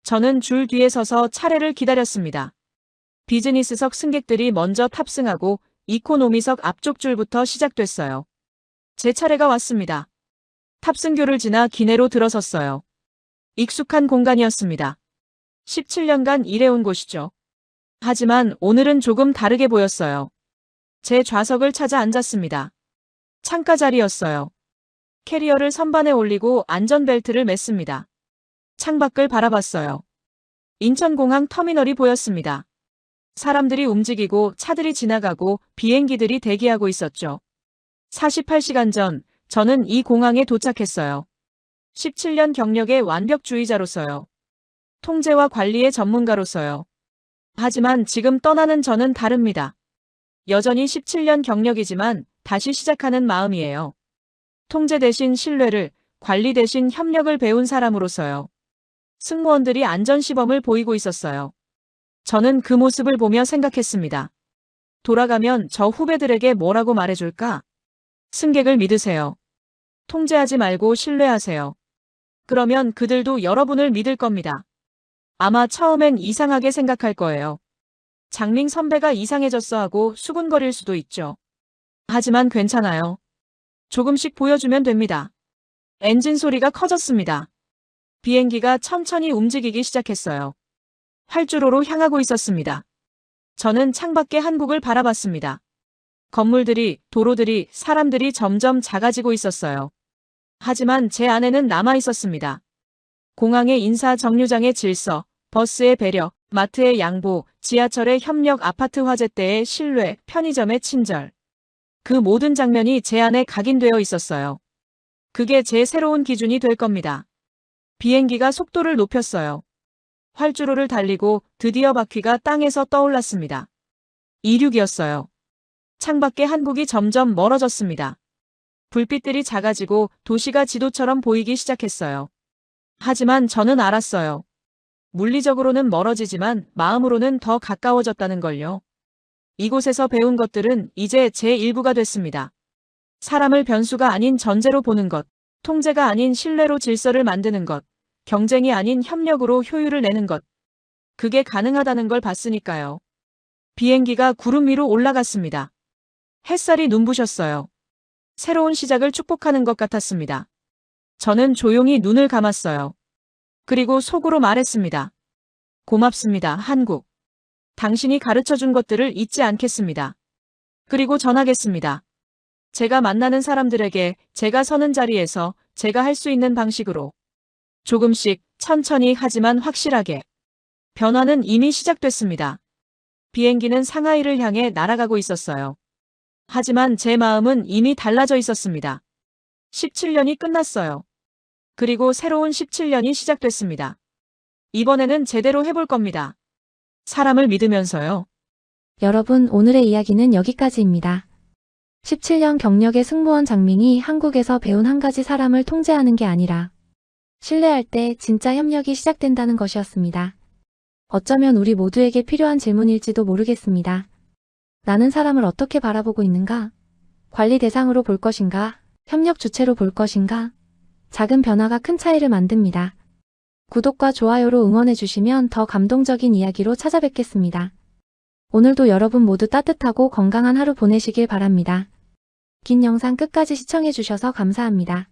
저는 줄 뒤에 서서 차례를 기다렸습니다. 비즈니스석 승객들이 먼저 탑승하고 이코노미석 앞쪽 줄부터 시작됐어요. 제 차례가 왔습니다. 탑승교를 지나 기내로 들어섰어요. 익숙한 공간이었습니다. 17년간 일해온 곳이죠. 하지만 오늘은 조금 다르게 보였어요. 제 좌석을 찾아 앉았습니다. 창가 자리였어요. 캐리어를 선반에 올리고 안전벨트를 맸습니다. 창밖을 바라봤어요. 인천공항 터미널이 보였습니다. 사람들이 움직이고 차들이 지나가고 비행기들이 대기하고 있었죠. 48시간 전, 저는 이 공항에 도착했어요. 17년 경력의 완벽주의자로서요. 통제와 관리의 전문가로서요. 하지만 지금 떠나는 저는 다릅니다. 여전히 17년 경력이지만 다시 시작하는 마음이에요. 통제 대신 신뢰를, 관리 대신 협력을 배운 사람으로서요. 승무원들이 안전시범을 보이고 있었어요. 저는 그 모습을 보며 생각했습니다. 돌아가면 저 후배들에게 뭐라고 말해줄까? 승객을 믿으세요. 통제하지 말고 신뢰하세요. 그러면 그들도 여러분을 믿을 겁니다. 아마 처음엔 이상하게 생각할 거예요. 장밍 선배가 이상해졌어 하고 수군거릴 수도 있죠. 하지만 괜찮아요. 조금씩 보여주면 됩니다. 엔진 소리가 커졌습니다. 비행기가 천천히 움직이기 시작했어요. 활주로로 향하고 있었습니다. 저는 창밖의 한국을 바라봤습니다. 건물들이, 도로들이, 사람들이 점점 작아지고 있었어요. 하지만 제 안에는 남아 있었습니다. 공항의 인사 정류장의 질서, 버스의 배려, 마트의 양보, 지하철의 협력, 아파트 화재 때의 신뢰, 편의점의 친절. 그 모든 장면이 제 안에 각인되어 있었어요. 그게 제 새로운 기준이 될 겁니다. 비행기가 속도를 높였어요. 활주로를 달리고 드디어 바퀴가 땅에서 떠올랐습니다. 이륙이었어요. 창밖의 한국이 점점 멀어졌습니다. 불빛들이 작아지고 도시가 지도처럼 보이기 시작했어요. 하지만 저는 알았어요. 물리적으로는 멀어지지만 마음으로는 더 가까워졌다는 걸요. 이곳에서 배운 것들은 이제 제 일부가 됐습니다. 사람을 변수가 아닌 전제로 보는 것, 통제가 아닌 신뢰로 질서를 만드는 것, 경쟁이 아닌 협력으로 효율을 내는 것. 그게 가능하다는 걸 봤으니까요. 비행기가 구름 위로 올라갔습니다. 햇살이 눈부셨어요. 새로운 시작을 축복하는 것 같았습니다. 저는 조용히 눈을 감았어요. 그리고 속으로 말했습니다. 고맙습니다, 한국. 당신이 가르쳐준 것들을 잊지 않겠습니다. 그리고 전하겠습니다. 제가 만나는 사람들에게 제가 서는 자리에서 제가 할 수 있는 방식으로 조금씩 천천히 하지만 확실하게. 변화는 이미 시작됐습니다. 비행기는 상하이를 향해 날아가고 있었어요. 하지만 제 마음은 이미 달라져 있었습니다. 17년이 끝났어요. 그리고 새로운 17년이 시작됐습니다. 이번에는 제대로 해볼 겁니다. 사람을 믿으면서요. 여러분, 오늘의 이야기는 여기까지입니다. 17년 경력의 승무원 장밍이 한국에서 배운 한 가지 사람을 통제하는 게 아니라 신뢰할 때 진짜 협력이 시작된다는 것이었습니다. 어쩌면 우리 모두에게 필요한 질문일지도 모르겠습니다. 나는 사람을 어떻게 바라보고 있는가? 관리 대상으로 볼 것인가? 협력 주체로 볼 것인가? 작은 변화가 큰 차이를 만듭니다. 구독과 좋아요로 응원해주시면 더 감동적인 이야기로 찾아뵙겠습니다. 오늘도 여러분 모두 따뜻하고 건강한 하루 보내시길 바랍니다. 긴 영상 끝까지 시청해주셔서 감사합니다.